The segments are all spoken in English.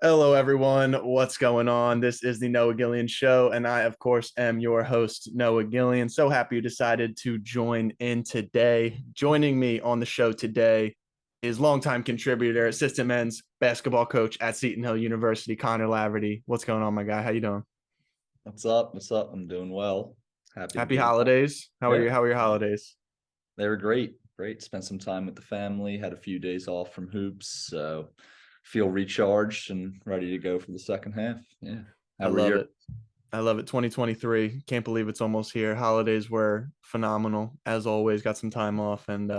Hello, everyone. What's going on? This is the Noah Gillian Show, and I, of course, am your host, Noah Gillian. So happy you decided to join in today. Joining me on the show today is longtime contributor, assistant men's basketball coach at Seton Hill University, Connor Laverty. What's going on, my guy? How you doing? What's up? What's up? I'm doing well. Happy to Happy be back. holidays. How are Yeah, you? How are your holidays? they were great. Great. Spent some time with the family, had a few days off from hoops, so feel recharged and ready to go for the second half. Yeah. I How were love yours? it. I love it. 2023. Can't believe it's almost here. Holidays were phenomenal as always. Got some time off, and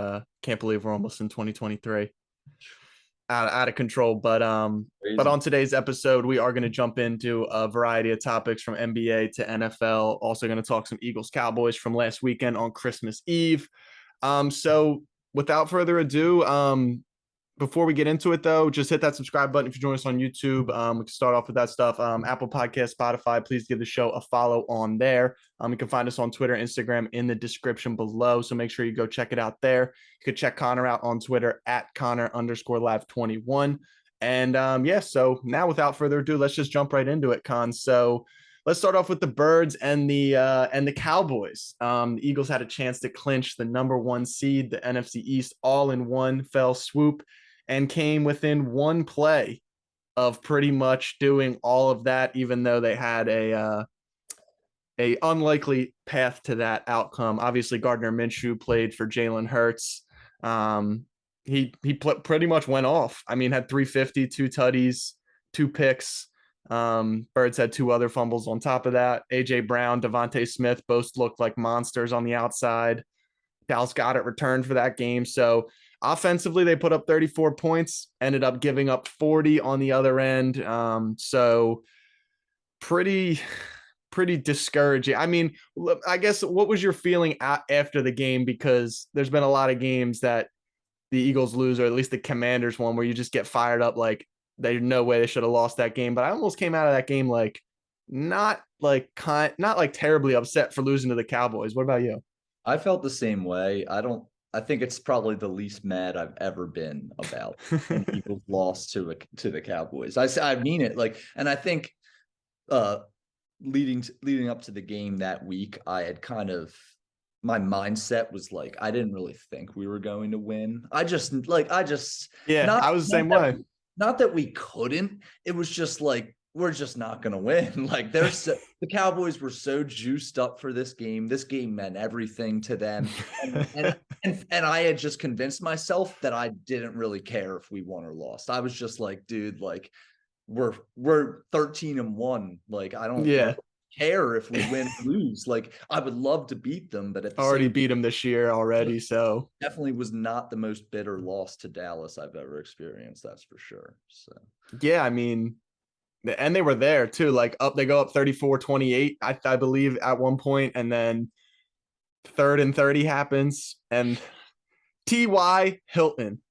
can't believe we're almost in 2023. Out of control. But Crazy. on today's episode, we are going to jump into a variety of topics from NBA to NFL. Also going to talk some Eagles Cowboys from last weekend on Christmas Eve. So without further ado, before we get into it, though, just hit that subscribe button if you join us on YouTube. We can start off with that stuff. Apple Podcast, Spotify, please give the show a follow on there. You can find us on Twitter, Instagram in the description below. So make sure you go check it out there. You could check Connor out on Twitter at Connor_live21. And so now without further ado, let's just jump right into it, Con. So let's start off with the Birds and the Cowboys. The Eagles had a chance to clinch the number one seed, the NFC East, all in one fell swoop, and came within one play of pretty much doing all of that, even though they had a unlikely path to that outcome. Obviously, Gardner Minshew played for Jalen Hurts. He pretty much went off. I mean, had 350, two tutties, two picks. Birds had two other fumbles on top of that. AJ Brown, Devontae Smith both looked like monsters on the outside. Dallas Goedert returned for that game. So offensively, they put up 34 points, ended up giving up 40 on the other end. So pretty discouraging. I mean, I guess what was your feeling after the game? Because there's been a lot of games that the Eagles lose, or at least the Commanders one, where you just get fired up like there's no way they should have lost that game. But I almost came out of that game like not like terribly upset for losing to the Cowboys. What about you? I felt the same way. I think it's probably the least mad I've ever been about an Eagles loss to the Cowboys. I mean it. And I think uh leading up to the game that week, I had kind of my mindset was like I didn't really think we were going to win. I just Yeah, not I was the not same that way. not that we couldn't. It was just like we're just not going to win. The Cowboys were so juiced up for this game. This game meant everything to them. And I had just convinced myself that I didn't really care if we won or lost. I was just like, dude, like we're 13-1. Like I don't Yeah, care if we win or lose. Like I would love to beat them, but at the already same beat them this year time, already. So definitely was not the most bitter loss to Dallas I've ever experienced. That's for sure. So yeah, I mean, and they were there too. Like they go up 34-28, I believe, at one point, and then third and 30 happens, and T.Y. Hilton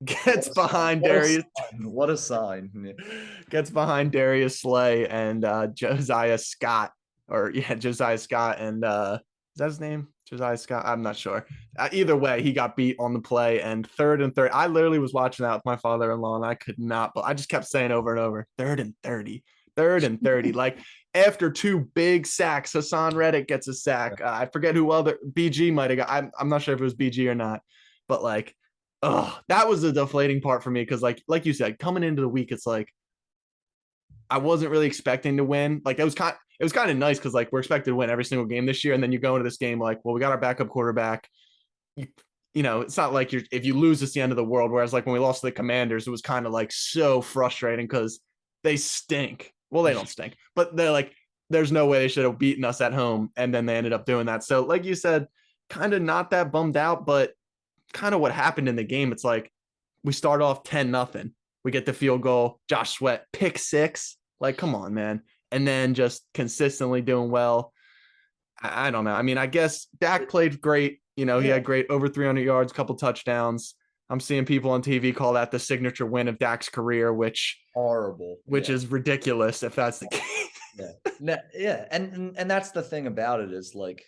what gets a sign! behind What a Darius sign! What a sign! Yeah. gets behind Darius Slay and Josiah Scott, or yeah, Josiah Scott, and is that his name? Josiah Scott? I'm not sure. Either way, he got beat on the play, and third and 30. I literally was watching that with my father-in-law, and I could not, but I just kept saying over and over, third and 30, third and 30. Like after two big sacks, Hassan Reddick gets a sack. I forget who other BG might have got. I'm not sure if it was BG or not, but like, oh, that was the deflating part for me because like you said, coming into the week, it's like I wasn't really expecting to win. Like it was kind of nice because like we're expected to win every single game this year, and then you go into this game like, well, we got our backup quarterback. You, it's not like if you lose, it's the end of the world. Whereas like when we lost to the Commanders, it was kind of like so frustrating because they stink. Well, they don't stink, but they're like, there's no way they should have beaten us at home, and then they ended up doing that. So like you said, kind of not that bummed out, but kind of what happened in the game. It's like we start off 10-0. We get the field goal. Josh Sweat, pick six. Like, come on, man. And then just consistently doing well. I don't know. I mean, I guess Dak played great. He Yeah. had great over 300 yards, couple touchdowns. I'm seeing people on TV call that the signature win of Dak's career, which Horrible. which Yeah. is ridiculous if that's the case. Yeah. Yeah. And that's the thing about it is like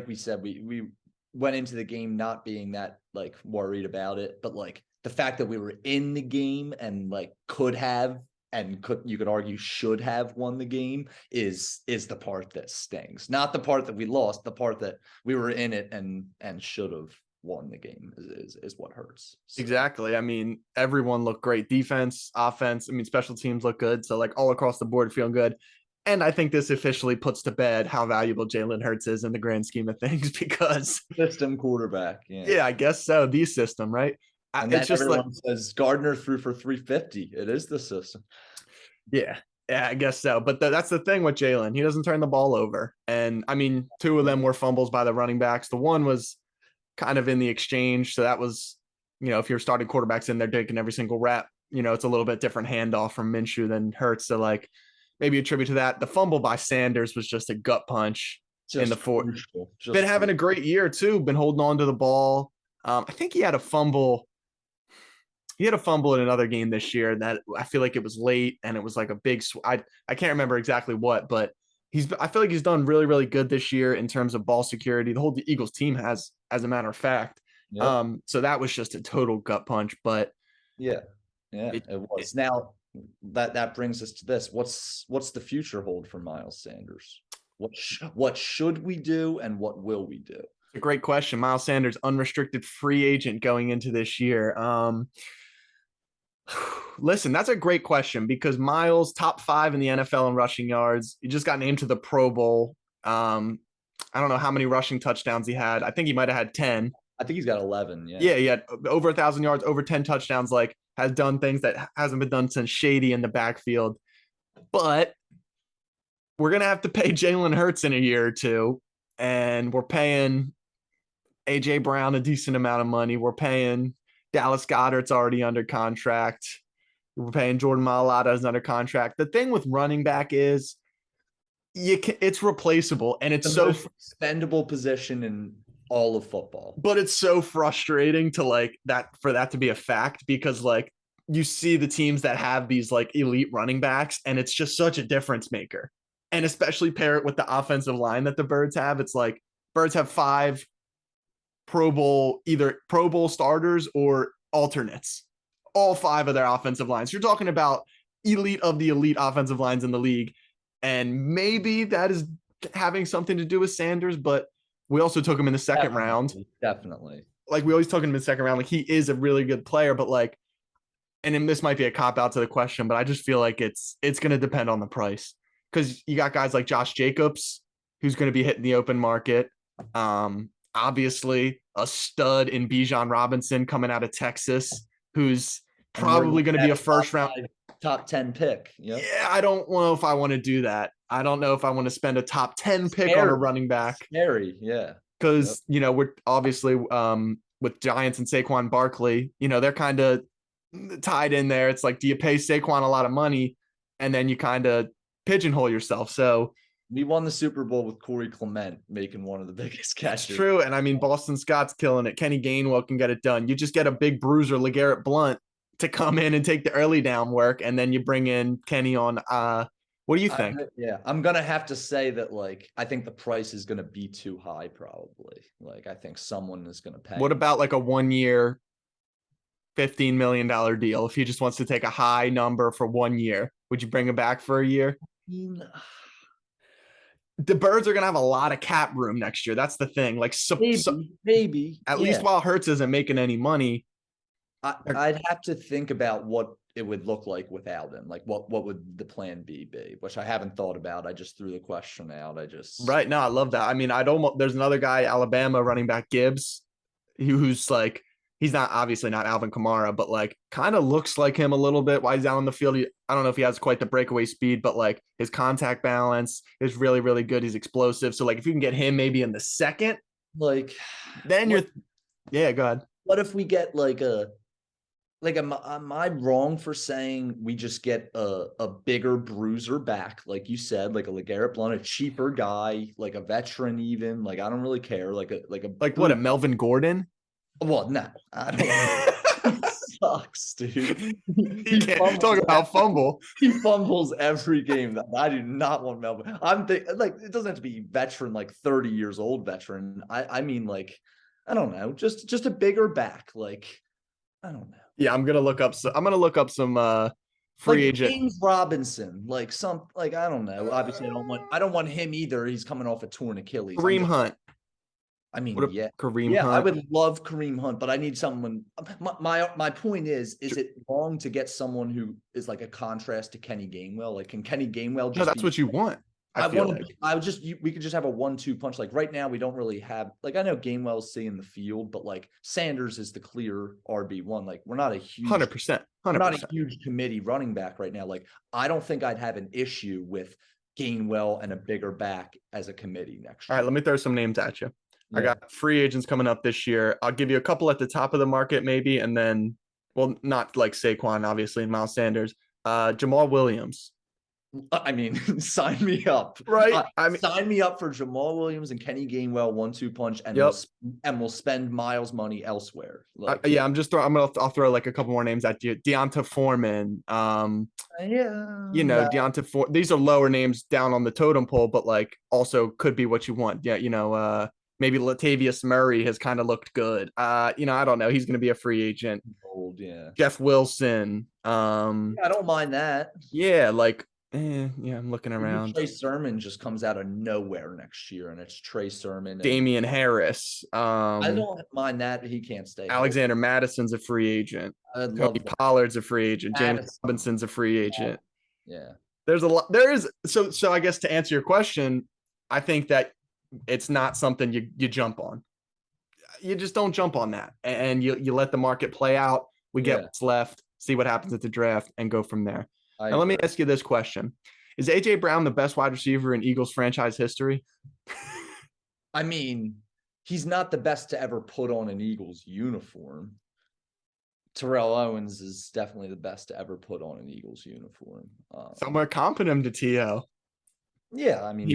we said, we went into the game not being that like worried about it, but like the fact that we were in the game and like could have you could argue should have won the game is the part that stings. Not the part that we lost, the part that we were in it and should have won the game is what hurts. So. Exactly. I mean, everyone looked great. Defense, offense, I mean, special teams look good. So like all across the board feeling good. And I think this officially puts to bed how valuable Jalen Hurts is in the grand scheme of things because system quarterback. Yeah, I guess so. The system, right? And it's just everyone says Gardner threw for 350. It is the system. Yeah, I guess so. But that's the thing with Jalen. He doesn't turn the ball over. And I mean, 2 of them were fumbles by the running backs. The one was kind of in the exchange. So that was, if you're starting quarterbacks in there taking every single rep, it's a little bit different handoff from Minshew than Hurts. So like maybe attribute to that. The fumble by Sanders was just a gut punch in the fourth. Been having a great year too. Been holding on to the ball. I think he had a fumble. He had a fumble in another game this year that I feel like it was late and it was like a big. I can't remember exactly what, but I feel like he's done really, really good this year in terms of ball security. The whole Eagles team has, as a matter of fact. Yep. So that was just a total gut punch. But it was. Now that brings us to this. What's the future hold for Miles Sanders? What should we do and what will we do? It's a great question. Miles Sanders, unrestricted free agent going into this year. Listen, that's a great question because Miles, top 5 in the NFL in rushing yards. He just got named to the Pro Bowl. I don't know how many rushing touchdowns he had. I think he might have had 10. I think he's got 11. Yeah, he had over 1,000 yards, over 10 touchdowns. Like has done things that hasn't been done since Shady in the backfield. But we're gonna have to pay Jalen Hurts in a year or two, and we're paying AJ Brown a decent amount of money. We're paying Dallas Goedert's already under contract. We're paying Jordan Mailata's under contract. The thing with running back is it's replaceable and it's so expendable position in all of football. But it's so frustrating to like that for that to be a fact because like you see the teams that have these like elite running backs and it's just such a difference maker. And especially pair it with the offensive line that the Birds have. It's like Birds have 5 either Pro Bowl starters or alternates, all 5 of their offensive lines. You're talking about elite of the elite offensive lines in the league. And maybe that is having something to do with Sanders, but we also took him in the second round. Definitely. Like we always took him in the second round. Like he is a really good player, but like, and then this might be a cop out to the question, but I just feel like it's going to depend on the price because you got guys like Josh Jacobs, who's going to be hitting the open market. Obviously a stud in Bijan Robinson coming out of Texas, who's probably going to be a first round top 10 pick. Yep. Yeah, I don't know if I want to do that. I don't know if I want to spend a top 10 pick on a running back. Scary, yeah. Because, we're obviously with Giants and Saquon Barkley, they're kind of tied in there. It's like, do you pay Saquon a lot of money and then you kind of pigeonhole yourself? So we won the Super Bowl with Corey Clement making one of the biggest catches. That's true. And I mean, Boston Scott's killing it. Kenny Gainwell can get it done. You just get a big bruiser, LeGarrette Blount, to come in and take the early down work. And then you bring in Kenny on. What do you think? I'm going to have to say that, like, I think the price is going to be too high, probably. Like, I think someone is going to pay. What about like a 1-year, $15 million deal? If he just wants to take a high number for 1 year, would you bring him back for a year? The Birds are going to have a lot of cap room next year. That's the thing. Like, maybe. At least while Hurts isn't making any money. I'd have to think about what it would look like without him. Like, what would the plan B be? Which I haven't thought about. I just threw the question out. Right. No, I love that. I mean, there's another guy, Alabama running back Gibbs, who's like, he's not obviously not Alvin Kamara, but like kind of looks like him a little bit while he's out on the field. I don't know if he has quite the breakaway speed, but like his contact balance is really, really good. He's explosive. So like if you can get him maybe in the second, like then go ahead. What if we get am I wrong for saying we just get a bigger bruiser back, like you said, like a LeGarrette Blount, a cheaper guy, like a veteran even? Like I don't really care. Like a Melvin Gordon? Well, no, I don't. Sucks, dude. He can't talk about fumble. He fumbles every game. I do not want Melvin. I'm thinking like it doesn't have to be veteran, like 30 years old veteran. I mean like I don't know, just a bigger back. Like I don't know. Yeah, I'm gonna look up some free agent. James Robinson, I don't know. Obviously, I don't want him either. He's coming off a torn Achilles. Kareem Hunt. I mean, What yeah, Kareem Hunt? I would love Kareem Hunt, but I need someone. My point is it wrong to get someone who is like a contrast to Kenny Gainwell? Like, can Kenny Gainwell just? No, that's what you want. I feel like we could just have a 1-2 punch. Like right now, we don't really have. Like I know Gainwell's seeing the field, but like Sanders is the clear RB1. Like we're not a huge 100%. We're not a huge committee running back right now. Like I don't think I'd have an issue with Gainwell and a bigger back as a committee next year. All right, let me throw some names at you. Yeah. I got free agents coming up this year. I'll give you a couple at the top of the market, maybe, and then, well, not like Saquon, obviously, and Miles Sanders. Jamal Williams. I mean, sign me up. Right? Sign me up for Jamal Williams and Kenny Gainwell 1-2 punch, and we'll spend Miles money elsewhere. Yeah, I'll throw like a couple more names at you. Deonta Foreman. Deonta Foreman. These are lower names down on the totem pole, but like also could be what you want. Yeah, maybe Latavius Murray has kind of looked good. I don't know. He's going to be a free agent. Old, yeah. Jeff Wilson. I don't mind that. Yeah, I'm looking around. Trey Sermon just comes out of nowhere next year, and it's Trey Sermon. Damian Harris. I don't mind that. He can't stay. Alexander Madison's a free agent. Cody Pollard's a free agent. James Robinson's a free agent. Yeah. There's a lot. There is. So I guess to answer your question, I think that it's not something you jump on. You just don't jump on that, and you let the market play out. We get what's left, see what happens at the draft, and go from there. Now, let me ask you this question. Is A.J. Brown the best wide receiver in Eagles franchise history? I mean, he's not the best to ever put on an Eagles uniform. Terrell Owens is definitely the best to ever put on an Eagles uniform. Somewhere comping him to T.O. Yeah, I mean,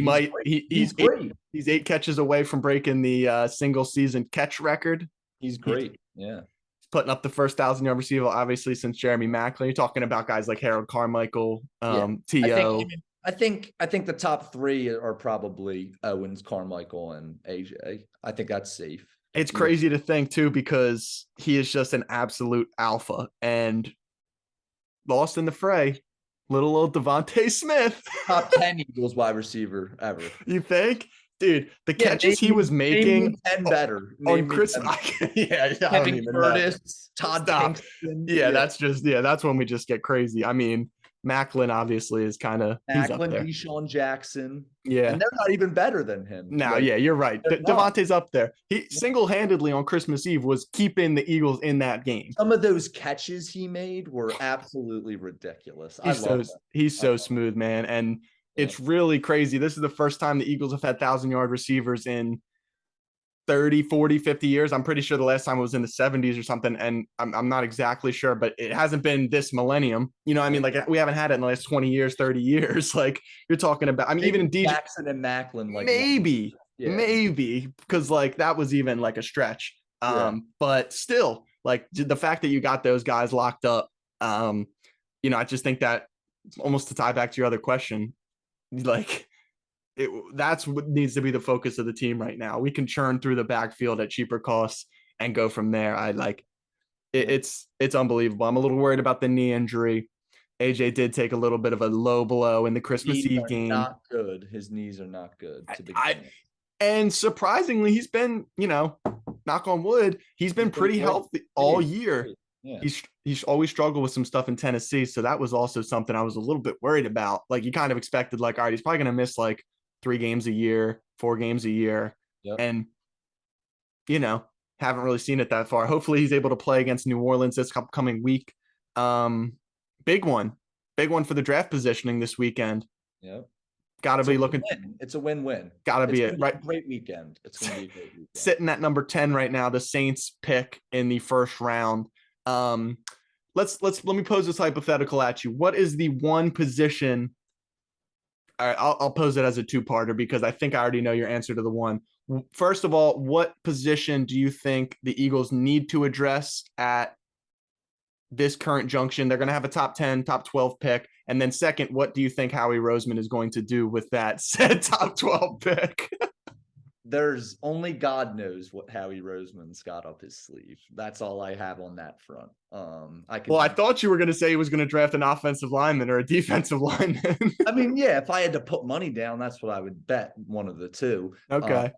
he's great. He's 8 catches away from breaking the single season catch record. He's great. Yeah. Putting up the first 1,000-yard receiver, obviously, since Jeremy Maclin. You're talking about guys like Harold Carmichael, T.O. I think the top 3 are probably Owens, Carmichael, and AJ. I think that's safe. It's crazy to think, too, because he is just an absolute alpha and lost in the fray. Little old Devontae Smith. Top 10 Eagles wide receiver ever. You think? Dude, the catches he was making 10 better on Chris. Kevin Curtis, Todd Pinkston. That's when we just get crazy. I mean, Maclin obviously is kind of Maclin, Deshaun Jackson. Yeah. And they're not even better than him. No, you're right. Devontae's up there. He single-handedly on Christmas Eve was keeping the Eagles in that game. Some of those catches he made were absolutely ridiculous. He's so smooth, man. And it's really crazy. This is the first time the Eagles have had 1,000-yard receivers in 30, 40, 50 years. I'm pretty sure the last time it was in the 70s or something. And I'm not exactly sure, but it hasn't been this millennium. You know what I mean? Like we haven't had it in the last 20 years, 30 years. Like you're talking about, I mean, even in DJ Jackson and Maclin, like maybe, because like that was even like a stretch. But still, like the fact that you got those guys locked up, I just think that almost to tie back to your other question, like that's what needs to be the focus of the team right now. We can churn through the backfield at cheaper costs and go from there. It's unbelievable. I'm a little worried about the knee injury. AJ did take a little bit of a low blow in the Christmas Eve game. Not good. His knees are not good. And surprisingly, he's been, knock on wood, he's been pretty healthy all year. Yeah. He's always struggled with some stuff in Tennessee. So that was also something I was a little bit worried about. Like you kind of expected, like, all right, he's probably going to miss like 3 games a year, 4 games a year. Yep. And, haven't really seen it that far. Hopefully he's able to play against New Orleans this upcoming week. Big one for the draft positioning this weekend. Yep. Got to be looking. It's a win-win. Got to be it, right? Great weekend. It's going to be a great weekend. Sitting at number 10 right now, the Saints pick in the first round. Let me pose this hypothetical at you. What is the one position? All right, I'll pose it as a 2-parter because I think I already know your answer to the one. First of all, what position do you think the Eagles need to address at this current junction? They're going to have a top 10, top 12 pick. And then second, what do you think Howie Roseman is going to do with that said top 12 pick? there's only God knows what Howie Roseman's got up his sleeve. That's all I have on that front. I thought you were going to say he was going to draft an offensive lineman or a defensive lineman. I mean, yeah, if I had to put money down, that's what I would bet, one of the two. Okay.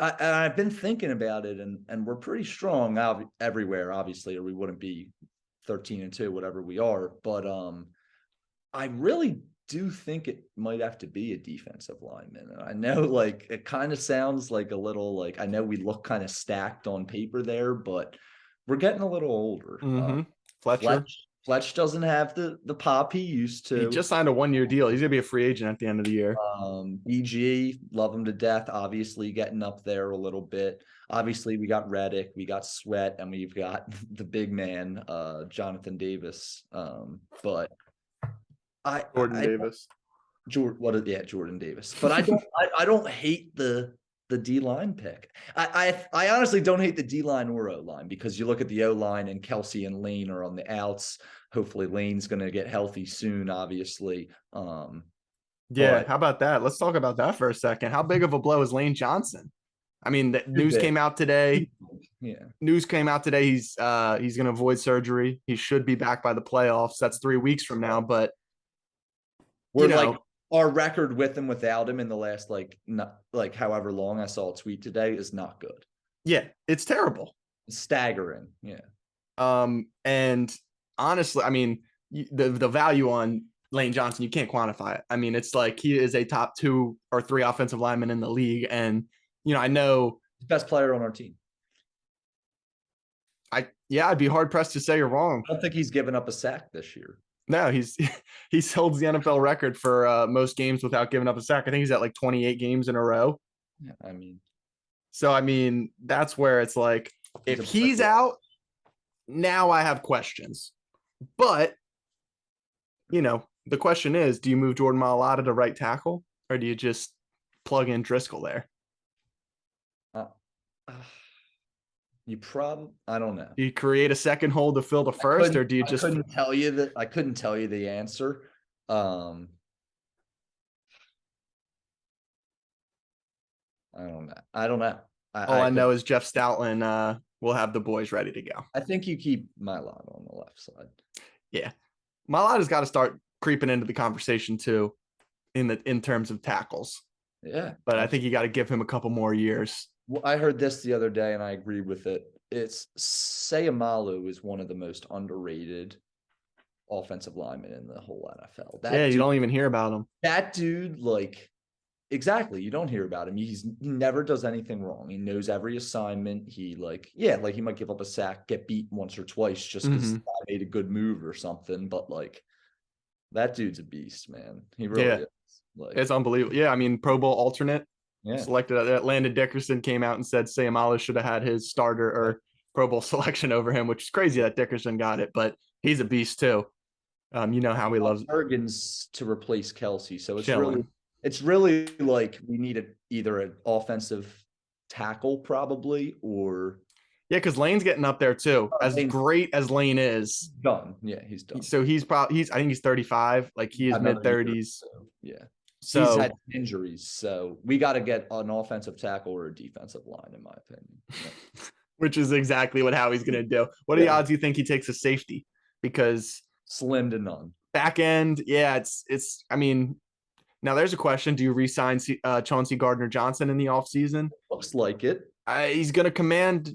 I've been thinking about it, and we're pretty strong everywhere, obviously, or we wouldn't be 13-2, whatever we are. But I really do think it might have to be a defensive lineman. And I know, like, it kind of sounds like a little, like, I know we look kind of stacked on paper there, but we're getting a little older. Fletcher. Fletch doesn't have the pop he used to. He just signed a 1-year deal. He's gonna be a free agent at the end of the year. BG, love him to death. Obviously, getting up there a little bit. Obviously, we got Reddick, we got Sweat, and we've got the big man, Jonathan Davis. But Jordan Davis. Jordan Davis. But I don't hate the D line pick. I honestly don't hate the D line or O line, because you look at the O line and Kelsey and Lane are on the outs. Hopefully Lane's going to get healthy soon, obviously. Yeah, how about that? Let's talk about that for a second. How big of a blow is Lane Johnson? I mean, the news came out today. Yeah. News came out today. He's going to avoid surgery. He should be back by the playoffs. That's 3 weeks from now. But we're like, our record with him without him in the last however long, I saw a tweet today, is not good. Yeah, it's terrible. It's staggering. Yeah. And honestly, I mean, the value on Lane Johnson, you can't quantify it. I mean, it's like he is a top 2 or 3 offensive lineman in the league. And, I know best player on our team. I'd be hard pressed to say you're wrong. I don't think he's given up a sack this year. No, he holds the NFL record for most games without giving up a sack. I think he's at like 28 games in a row. Yeah, I mean, that's where it's like, if he's out, now I have questions. But, the question is, do you move Jordan Mailata to right tackle, or do you just plug in Driscoll there? I don't know. Do you create a second hole to fill the first, or do you just? I couldn't tell you the answer. I don't know. All I know is Jeff Stoutland will have the boys ready to go. I think you keep Mailata on the left side. Yeah, Mailata's got to start creeping into the conversation too, in terms of tackles. Yeah, but I think you got to give him a couple more years. Well, I heard this the other day, and I agree with it. It's Sayamalu is one of the most underrated offensive linemen in the whole NFL. You don't even hear about him. That dude, exactly, you don't hear about him. He never does anything wrong. He knows every assignment. He he might give up a sack, get beat once or twice just because I made a good move or something. But that dude's a beast, man. He really is. It's unbelievable. Yeah, I mean, Pro Bowl alternate. Yeah. Selected. Landon Dickerson came out and said Sayamalu should have had his starter or Pro Bowl selection over him, which is crazy that Dickerson got it, but he's a beast too. You know how he loves Bergens to replace Kelsey, so it's really like we need either an offensive tackle probably, or because Lane's getting up there too. As great as Lane is, done. Yeah, he's done. So I think he's 35. Like he is mid-30s. Yeah. So he's had injuries, so we got to get an offensive tackle or a defensive line, in my opinion. Yeah. Which is exactly what Howie's going to do. What are the odds you think he takes a safety? Because slim to none. Back end, it's. I mean, now there's a question: do you re-sign Chauncey Gardner-Johnson in the offseason? Looks like it. He's going to command,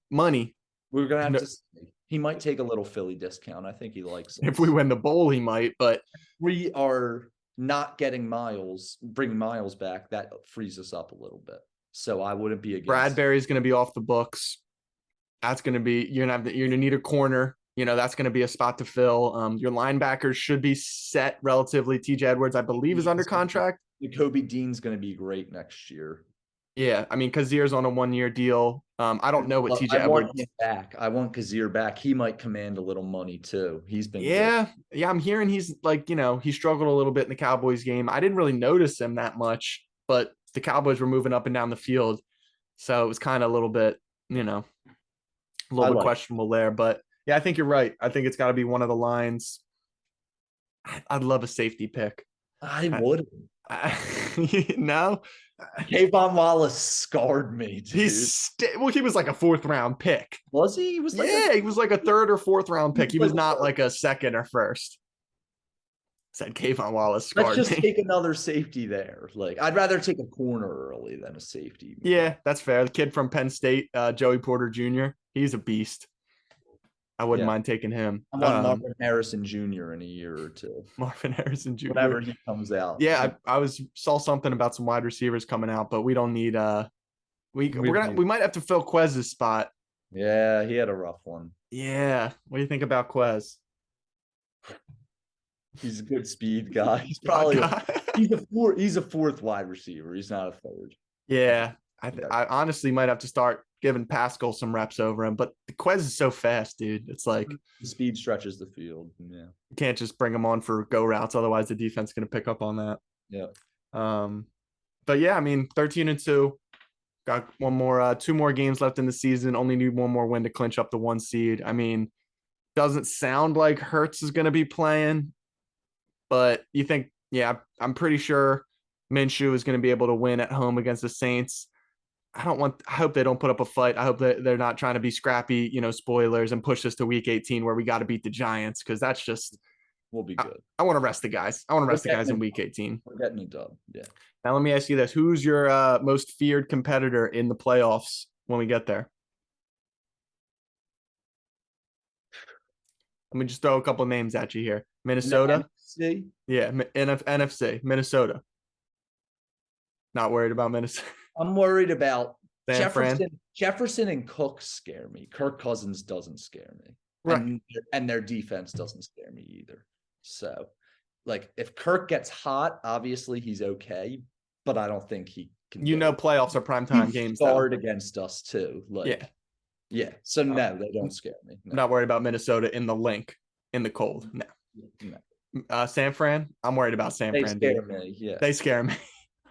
money. We're going to have to see. He might take a little Philly discount. I think he likes it. If we win the bowl, he might. But we are not bringing Miles back. That frees us up a little bit. So I wouldn't be against. Bradbury's going to be off the books. That's going to be you're going to need a corner. That's going to be a spot to fill. Your linebackers should be set relatively. TJ Edwards, I believe, is under contract. Kobe Dean's going to be great next year. Yeah, I mean, Kazir's on a 1-year deal. I don't know what TJ Edwards. Back. I want Kazir back. He might command a little money too. He's been great. I'm hearing he's he struggled a little bit in the Cowboys game. I didn't really notice him that much, but the Cowboys were moving up and down the field, so it was kind of a little bit, a little bit questionable there. But yeah, I think you're right. I think it's got to be one of the lines. I'd love a safety pick. I I, would. no, Kayvon Wallace scarred me, dude. he was like a fourth round pick. Was he? He was like Yeah, he was like a third or fourth round pick. He was like not like a second or first. Said Kayvon Wallace let's scarred just me. take another safety there. Like I'd rather take a corner early than a safety. Yeah, that's fair. The kid from Penn State, Joey Porter Jr., he's a beast. I wouldn't Yeah. mind taking him. I want Marvin Harrison Jr. in a year or two. Marvin Harrison Jr. Whenever he comes out. Yeah, I saw something about some wide receivers coming out, but we don't need we might have to fill Quez's spot. Yeah, he had a rough one. Yeah. What do you think about Quez? He's a good speed guy. He's probably he's a fourth wide receiver. He's not a third. Yeah. I honestly might have to start giving Pascal some reps over him, but the Quez is so fast, dude. It's like the speed stretches the field. Yeah. You can't just bring him on for go routes, otherwise the defense is going to pick up on that. Yeah. But yeah, I mean, 13-2. Got one more, 2 more games left in the season. Only need one more win to clinch up the 1 seed. I mean, doesn't sound like Hurts is going to be playing, but you think, yeah, I'm pretty sure Minshew is going to be able to win at home against the Saints. I hope they don't put up a fight. I hope that they're not trying to be scrappy, spoilers and push us to week 18 where we got to beat the Giants. Cause that's just, we'll be good. I want to rest the guys. I want to rest the guys in week 18. We're getting a dub. Yeah. Now, let me ask you this. Who's your most feared competitor in the playoffs when we get there? Let me just throw a couple names at you here. Minnesota. NFC? Yeah. NFC, Minnesota. Not worried about Minnesota. I'm worried about Jefferson. Jefferson and Cook scare me. Kirk Cousins doesn't scare me. Right. And their defense doesn't scare me either. So, like, if Kirk gets hot, obviously he's okay, but I don't think he can. Playoffs are primetime games. Guard against us too. Like, yeah. So no, they don't scare me. No. I'm not worried about Minnesota in the link in the cold. No. San Fran. I'm worried about San Fran. They scare me. Yeah. They scare me.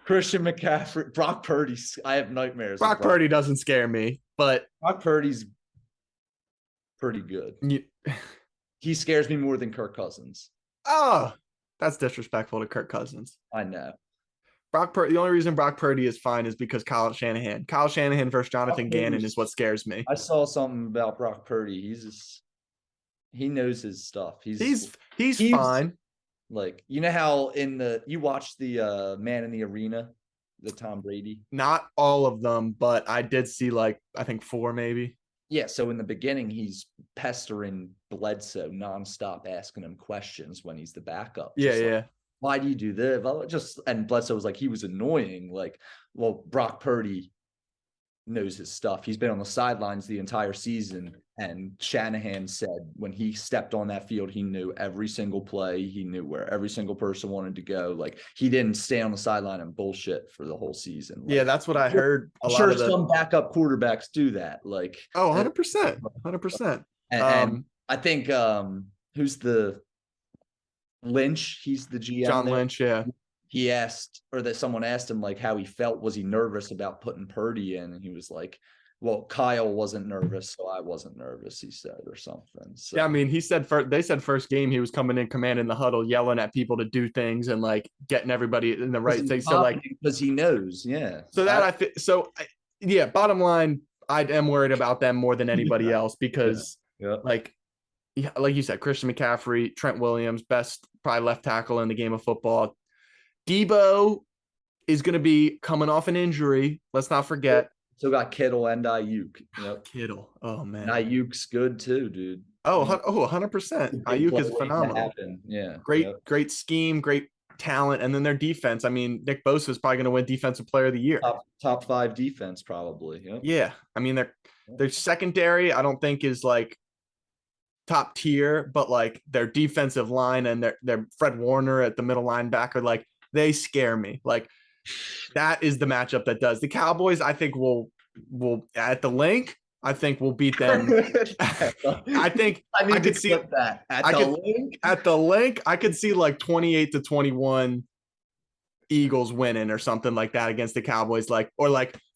Christian McCaffrey, Brock Purdy. I have nightmares. Brock Purdy doesn't scare me, but Brock Purdy's pretty good. He scares me more than Kirk Cousins. Oh, that's disrespectful to Kirk Cousins. I know. The only reason Brock Purdy is fine is because Kyle Shanahan. Kyle Shanahan versus Jonathan Gannon is what scares me. I saw something about Brock Purdy. He knows his stuff. He's fine. Like, you know how you watched the Man in the Arena, the Tom Brady? Not all of them, but I did see I think 4 maybe. Yeah, so in the beginning, he's pestering Bledsoe nonstop, asking him questions when he's the backup. Yeah. Why do you do this? And Bledsoe was like, he was annoying. Like, well, Brock Purdy knows his stuff. He's been on the sidelines the entire season. And Shanahan said when he stepped on that field, he knew every single play. He knew where every single person wanted to go. Like, he didn't stay on the sideline and bullshit for the whole season. Yeah, that's what I heard. I'm sure some backup quarterbacks do that. Like, 100%. 100%. And I think who's the Lynch? He's the GM. John Lynch, yeah. He asked, or that someone asked him, like, how he felt. Was he nervous about putting Purdy in? And he was like, well, Kyle wasn't nervous, so I wasn't nervous, he said, or something. So, yeah, I mean, they said first game he was coming in commanding the huddle, yelling at people to do things and getting everybody in the right thing. So because he knows, yeah. So bottom line, I am worried about them more than anybody else because like you said, Christian McCaffrey, Trent Williams, best probably left tackle in the game of football. Debo is going to be coming off an injury. Let's not forget. So got Kittle and Ayuk. Yep. Kittle. Oh, man. And Ayuk's good too, dude. 100%. Ayuk is phenomenal. Yeah. Great scheme, great talent. And then their defense. I mean, Nick Bosa is probably going to win Defensive Player of the Year. Top 5 defense, probably. Yep. Yeah. I mean, their secondary, I don't think is top tier, but their defensive line and their Fred Warner at the middle linebacker, they scare me. That is the matchup that does. The Cowboys, I think will at the link. I think we'll beat them. I could see that at the link. I could see 28-21 Eagles winning or something like that against the Cowboys, or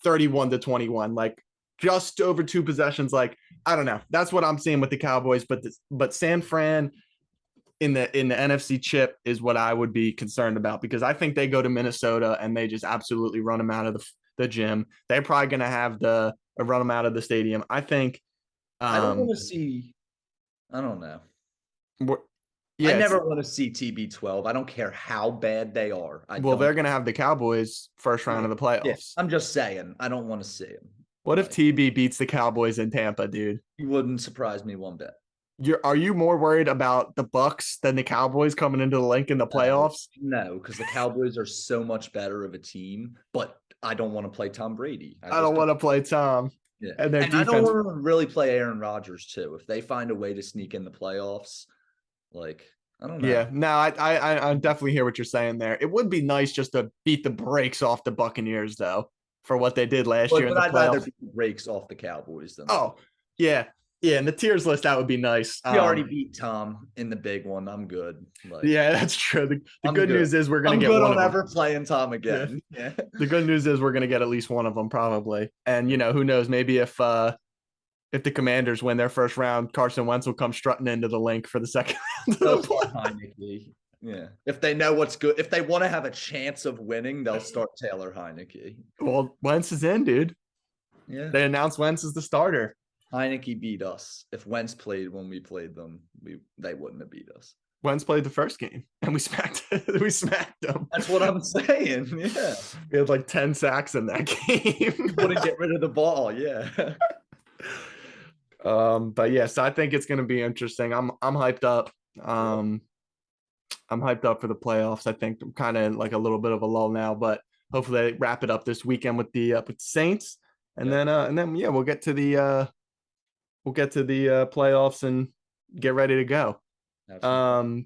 31-21, just over 2 possessions. I don't know. That's what I'm seeing with the Cowboys. But San Fran, in the NFC chip is what I would be concerned about, because I think they go to Minnesota and they just absolutely run them out of the gym. They're probably going to have run them out of the stadium. I think. I don't want to see. I don't know. Yeah, I never want to see TB12. I don't care how bad they are. They're going to have the Cowboys first round of the playoffs. Yeah, I'm just saying, I don't want to see them. What if TB beats the Cowboys in Tampa, dude? You wouldn't surprise me one bit. Are you more worried about the Bucks than the Cowboys coming into the link in the playoffs? No, because the Cowboys are so much better of a team, but I don't want to play Tom Brady. I don't want to play Tom. Yeah. And I don't want to really play Aaron Rodgers too. If they find a way to sneak in the playoffs, like, I don't know. Yeah, no, I definitely hear what you're saying there. It would be nice just to beat the brakes off the Buccaneers, though, for what they did last year in the playoffs. I'd rather beat the brakes off the Cowboys than. Oh, yeah. Yeah, in the tiers list, that would be nice. We already beat Tom in the big one. I'm good. Yeah, that's true. The good news is we're going to get one of them. I'm never playing Tom again. Yeah. The good news is we're going to get at least one of them probably. And, who knows, maybe if the Commanders win their first round, Carson Wentz will come strutting into the link for the second round. Yeah. If they know what's good, if they want to have a chance of winning, they'll start Taylor Heineke. Well, Wentz is in, dude. Yeah. They announced Wentz as the starter. Heineke beat us. If Wentz played when we played them, they wouldn't have beat us. Wentz played the first game, and we smacked them. That's what I'm saying. Yeah, we had like 10 sacks in that game. Wouldn't get rid of the ball. Yeah. But yes, I think it's going to be interesting. I'm hyped up. I'm hyped up for the playoffs. I think I'm kind of like a little bit of a lull now, but hopefully they wrap it up this weekend with the Saints, and then we'll get to the playoffs and get ready to go. Absolutely.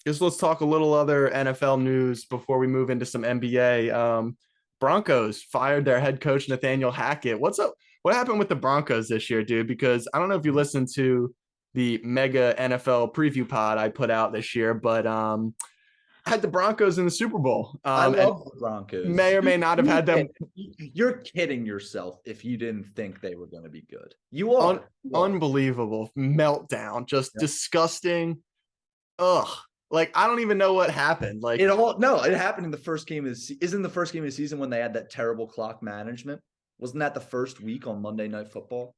Just let's talk a little other NFL news before we move into some NBA. Broncos fired their head coach Nathaniel Hackett. What's up? What happened with the Broncos this year, dude? Because I don't know if you listened to the mega NFL preview pod I put out this year, but I had the Broncos in the Super Bowl. I love the Broncos. May or may not have had them. You're kidding yourself if you didn't think they were going to be good. You are. Unbelievable meltdown. Just disgusting. Ugh. Like, I don't even know what happened. Like, it happened in the first game of the isn't the first game of the season when they had that terrible clock management? Wasn't that the first week on Monday Night Football?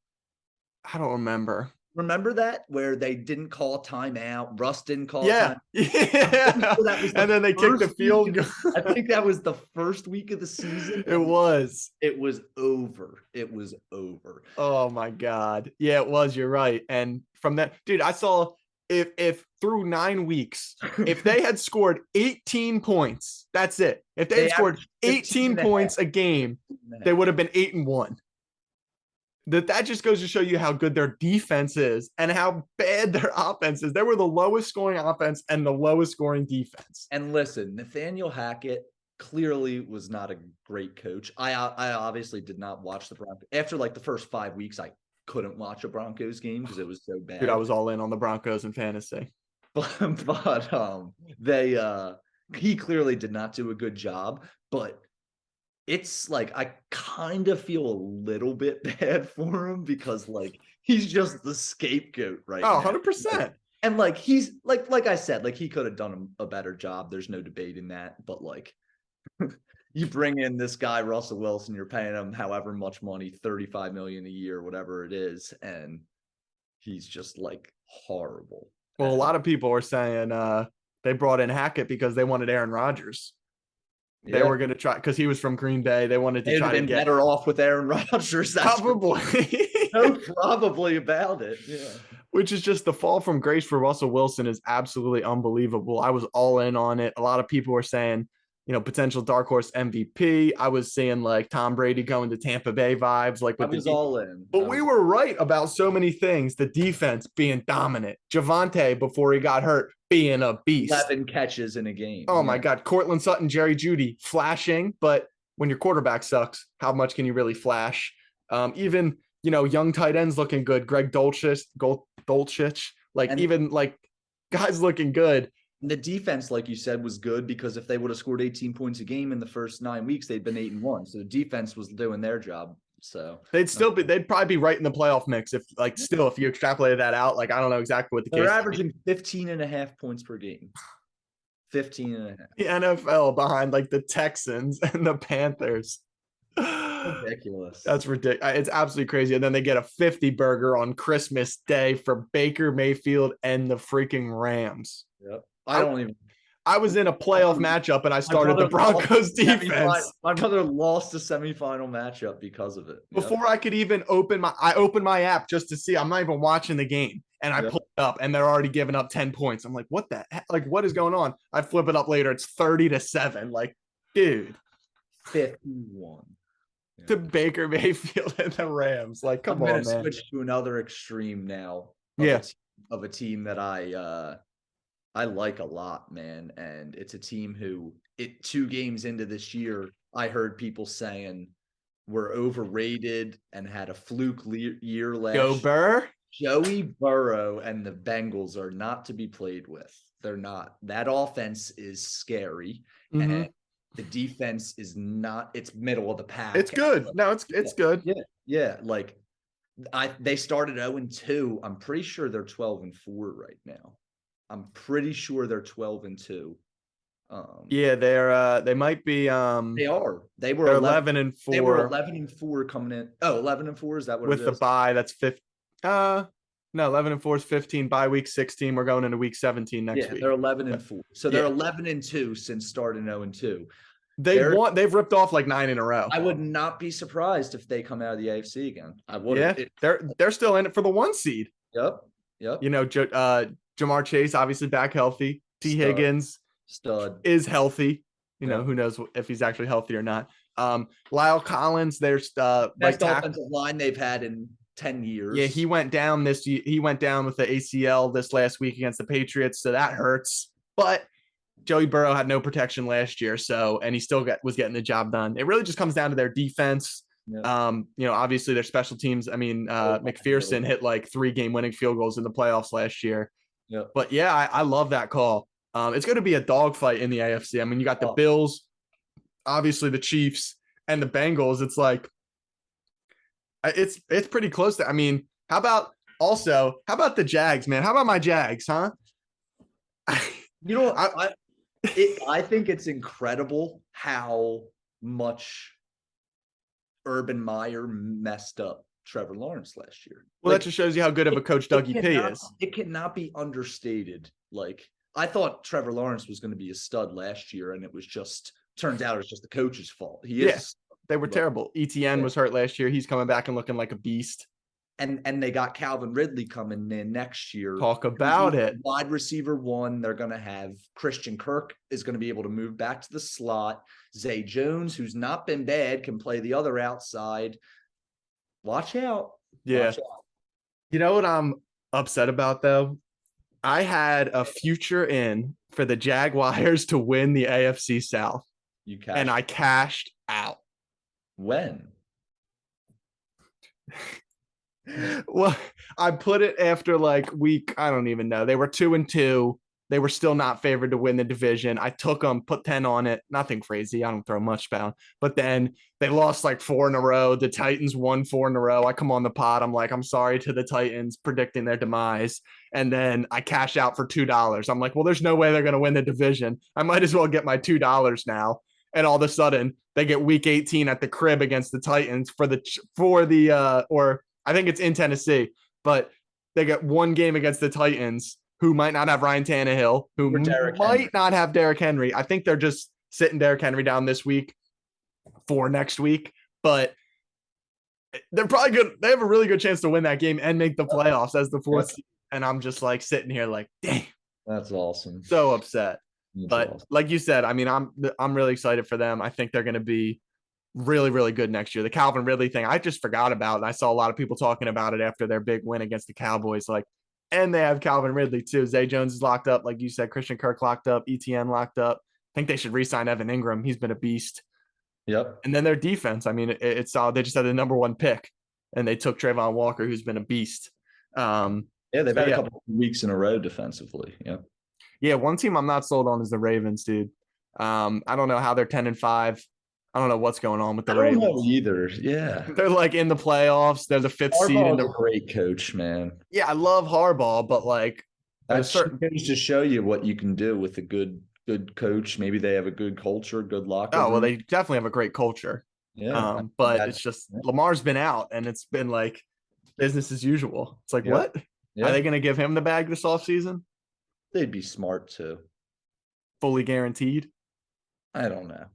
I don't remember. Remember that where they didn't call a timeout? Russ didn't call a timeout. Yeah. And then they kicked the field goal. I think that was the first week of the season. It was. It was over. Oh my God. Yeah, it was. You're right. And from that, dude, I saw if through 9 weeks, if they had scored 18 points, that's it. If they had scored 18 points a game, they would have been 8-1. That just goes to show you how good their defense is and how bad their offense is. They were the lowest scoring offense and the lowest scoring defense. And listen, Nathaniel Hackett clearly was not a great coach. I obviously did not watch the Broncos. After like the first 5 weeks, I couldn't watch a Broncos game because it was so bad. Dude, I was all in on the Broncos in fantasy. But he clearly did not do a good job, but it's like I kind of feel a little bit bad for him because like he's just the scapegoat right now. 100%. And like he's like I said, like he could have done a better job. There's no debating that. But like you bring in this guy, Russell Wilson, you're paying him however much money, $35 million a year, whatever it is, and he's just like horrible. Well, a lot of people are saying they brought in Hackett because they wanted Aaron Rodgers. They were going to try because he was from Green Bay. They wanted to try to get better off with Aaron Rodgers. Probably. No, probably about it. Yeah. Which is just the fall from grace for Russell Wilson is absolutely unbelievable. I was all in on it. A lot of people were saying, potential dark horse MVP. I was seeing like Tom Brady going to Tampa Bay vibes. Like I was all in. But we were right about so many things. The defense being dominant. Javonte, before he got hurt, being a beast. 11 catches in a game. Oh my God. Cortland Sutton, Jerry Jeudy, flashing. But when your quarterback sucks, how much can you really flash? Even, young tight ends looking good. Greg Dolchich, even like guys looking good. The defense, like you said, was good because if they would have scored 18 points a game in the first 9 weeks, they'd been 8-1. So the defense was doing their job. So they'd probably be right in the playoff mix if if you extrapolated that out. Like, I don't know exactly what the they're case averaging 15.5 points per game. 15.5. the NFL behind like the Texans and the Panthers. Ridiculous. That's ridiculous. It's absolutely crazy. And then they get a 50 burger on Christmas Day for Baker Mayfield and the freaking Rams. Yep. I was in a playoff matchup and I started the Broncos defense. My brother lost a semifinal matchup because of it. Before I could even opened my app just to see. I'm not even watching the game. And I pull it up and they're already giving up 10 points. I'm like, what the heck? Like, what is going on? I flip it up later. It's 30-7. Like, dude. 51. To Baker Mayfield and the Rams. Like, come on, man. I'm going to switch to another extreme now. Of a team that I like a lot, man. And it's a team who 2 games into this year, I heard people saying we're overrated and had a fluke year last year. Joe Burr? Joey Burrow and the Bengals are not to be played with. They're not. That offense is scary. Mm-hmm. And the defense is not. It's middle of the pack. It's good. No, it's good. Yeah. Like they started 0-2. I'm pretty sure they're 12-4 right now. I'm pretty sure they're 12-2. They might be. They are. They were 11-4. They were 11-4 coming in. Oh, 11-4 is that what with it is? With the bye, that's 15. No, 11-4 is 15. Bye week 16. We're going into week 17 next week. They're 11-4. So they're 11-2 since starting 0-2. They've ripped off like 9 in a row. I would not be surprised if they come out of the AFC again. I would. Yeah, they're still in it for the 1 seed. Yep. You know, Jamar Chase obviously back healthy. T. Higgins is healthy. You know, who knows if he's actually healthy or not. Lyle Collins, there's best offensive line they've had in 10 years. Yeah, he went down with the ACL this last week against the Patriots, so that hurts. But Joey Burrow had no protection last year, and he still was getting the job done. It really just comes down to their defense. Yeah. You know, obviously their special teams. I mean, McPherson hit like 3 game-winning field goals in the playoffs last year. Yeah. But yeah, I love that call. It's going to be a dogfight in the AFC. I mean, you got the Bills, obviously the Chiefs, and the Bengals. It's like it's pretty close to. I mean, how about the Jags, man? How about my Jags, huh? You know, I think it's incredible how much Urban Meyer messed up Trevor Lawrence last year. Well, that just shows you how good of a coach Dougie P is. It cannot be understated. Like, I thought Trevor Lawrence was going to be a stud last year, and turns out it's just the coach's fault. They were terrible. ETN was hurt last year. He's coming back and looking like a beast. And they got Calvin Ridley coming in next year. Talk about it. Wide receiver 1. They're going to have Christian Kirk is going to be able to move back to the slot. Zay Jones, who's not been bad, can play the other outside. Watch out. Yeah. Watch out. You know what I'm upset about, though? I had a future in for the Jaguars to win the AFC South. And I cashed out. When? Well, I put it after like week, I don't even know. They were 2-2. They were still not favored to win the division. I took them, put 10 on it. Nothing crazy. I don't throw much down. But then they lost like 4 in a row. The Titans won 4 in a row. I come on the pod. I'm like, I'm sorry to the Titans, predicting their demise. And then I cash out for $2. I'm like, well, there's no way they're going to win the division. I might as well get my $2 now. And all of a sudden, they get week 18 at the crib against the Titans or I think it's in Tennessee, but they get 1 game against the Titans, who might not have Ryan Tannehill, who might not have Derrick Henry. I think they're just sitting Derrick Henry down this week for next week, but they're probably good. They have a really good chance to win that game and make the playoffs as the 4th seed. And I'm just like sitting here like, dang. That's awesome. So upset. But like you said, I mean, I'm really excited for them. I think they're going to be really, really good next year. The Calvin Ridley thing, I just forgot about it. I saw a lot of people talking about it after their big win against the Cowboys. Like, and they have Calvin Ridley too. Zay Jones is locked up, like you said. Christian Kirk locked up. ETN locked up. I think they should re-sign Evan Ingram. He's been a beast. Yep. And then their defense. I mean, it's solid. They just had the number 1 pick, and they took Trayvon Walker, who's been a beast. They've had a couple of weeks in a row defensively. Yeah. Yeah, one team I'm not sold on is the Ravens, dude. I don't know how they're 10-5. I don't know what's going on with I the don't know Ravens. either. Yeah. They're like in the playoffs. They're the fifth seed in Harbaugh's the. a great coach, man. Yeah, I love Harbaugh, but like at a That certain. goes to show you what you can do with a good coach. Maybe they have a good culture, good locker Oh well, room. they definitely have a great culture. Yeah. But it's just Lamar's been out, and it's been like business as usual. It's like, Yep. what? Are Yeah. they going to give him the bag this offseason? They'd be smart too. Fully guaranteed. I don't know.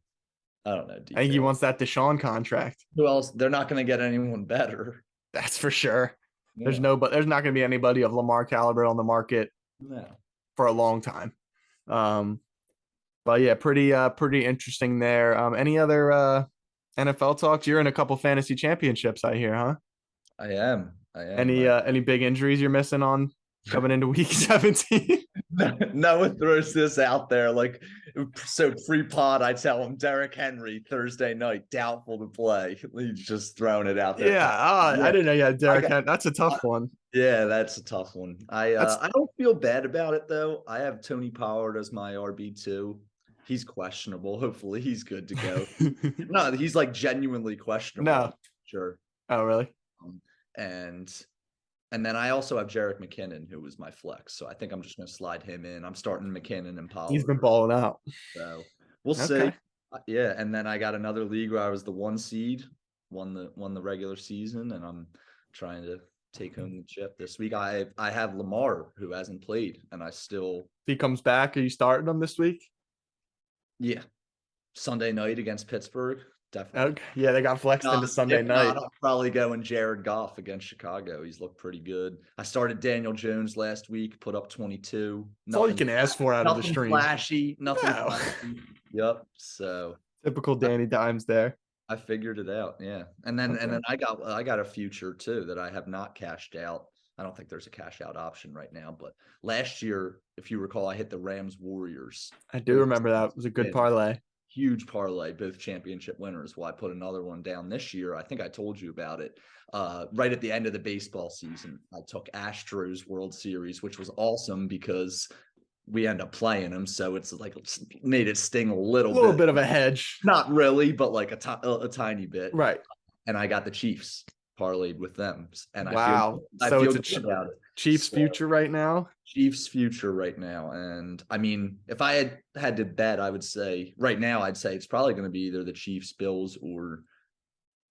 I don't know I think he details. wants that Deshaun contract. Who else? They're not going to get anyone better. That's for sure. Yeah. There's not going to be anybody of Lamar caliber on the market No. for a long time. Um, but yeah, pretty interesting there. Any other NFL talks? You're in a couple fantasy championships, I hear, huh? I am. I am. Any big injuries you're missing on coming into week 17? Noah throws this out there like so pre-pod. I tell him Derrick Henry Thursday night doubtful to play. He's just throwing it out there. Yeah, I didn't know you had Derrick Henry. That's a tough one. Yeah, that's a tough one. That's I don't feel bad about it though. I have Tony Pollard as my RB2. He's questionable. Hopefully he's good to go. No, he's like genuinely questionable. no. Sure. Oh, really? And then I also have Jerick McKinnon, who was my flex. So I think I'm just going to slide him in. I'm starting McKinnon and Pollard. He's been balling out. So we'll see. Yeah, and then I got another league where I was the 1 seed, won the regular season, and I'm trying to take home the chip this week. I have Lamar, who hasn't played, and I still. If he comes back, are you starting him this week? Yeah, Sunday night against Pittsburgh, definitely. Okay. Yeah, they got flexed into Sunday night. I'll probably go in Jared Goff against Chicago. He's looked pretty good. I started Daniel Jones last week, put up 22. That's all you can ask for out of the stream. Flashy, nothing flashy. Yep. So typical Danny Dimes there. I figured it out. Yeah. And then I got a future too that I have not cashed out. I don't think there's a cash out option right now, but last year, if you recall, I hit the Rams Warriors. I do remember that. It was a good parlay. Huge parlay, both championship winners. Well, I put another one down this year. I think I told you about it. Right at the end of the baseball season, I took Astros World Series, which was awesome because we end up playing them. So it's like made it sting a little bit of a hedge. Not really, but like a tiny bit. Right. And I got the Chiefs parlayed with them. And I feel it's a Chiefs future right now. Chiefs future right now. And I mean, if I had to bet, I would say right now, I'd say it's probably going to be either the Chiefs, Bills, or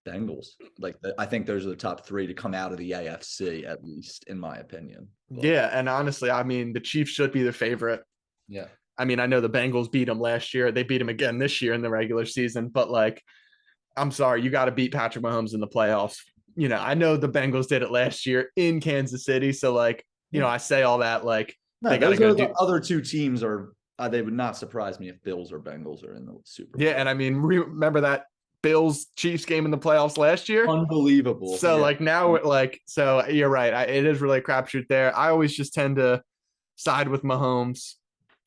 Bengals. Like I think those are the top 3 to come out of the AFC, at least in my opinion. But, yeah. And honestly, I mean, the Chiefs should be the favorite. Yeah. I mean, I know the Bengals beat them last year. They beat them again this year in the regular season, but like, I'm sorry, you got to beat Patrick Mahomes in the playoffs. You know, I know the Bengals did it last year in Kansas City. So like, you know, I say all that like they got to go. The other 2 teams are, they would not surprise me if Bills or Bengals are in the Super Bowl. Yeah. And I mean, remember that Bills Chiefs game in the playoffs last year? Unbelievable. So like now, like, so you're right. It is really a crapshoot there. I always just tend to side with Mahomes.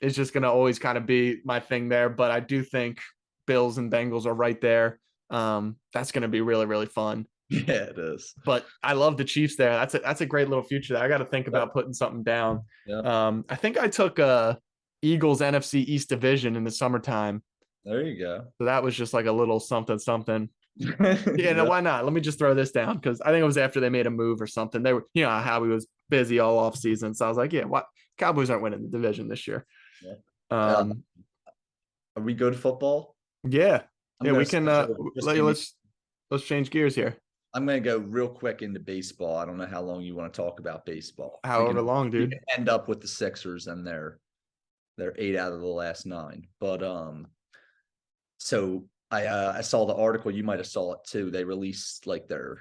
It's just going to always kind of be my thing there. But I do think Bills and Bengals are right there. That's going to be really, really fun. Yeah, it is. But I love the Chiefs there. That's a great little future there. I got to think about putting something down. Yeah. I think I took Eagles NFC East division in the summertime. There you go. So that was just like a little something. Yeah, no, why not? Let me just throw this down because I think it was after they made a move or something. They were, you know, how he was busy all off season. So I was like, yeah, what? Cowboys aren't winning the division this year. Yeah. Are we good football? Yeah. Yeah, we can let's change gears here. I'm going to go real quick into baseball. I don't know how long you want to talk about baseball. However long, dude. We can end up with the Sixers and they're 8 out of the last 9. But so I saw the article. You might have saw it too. They released like their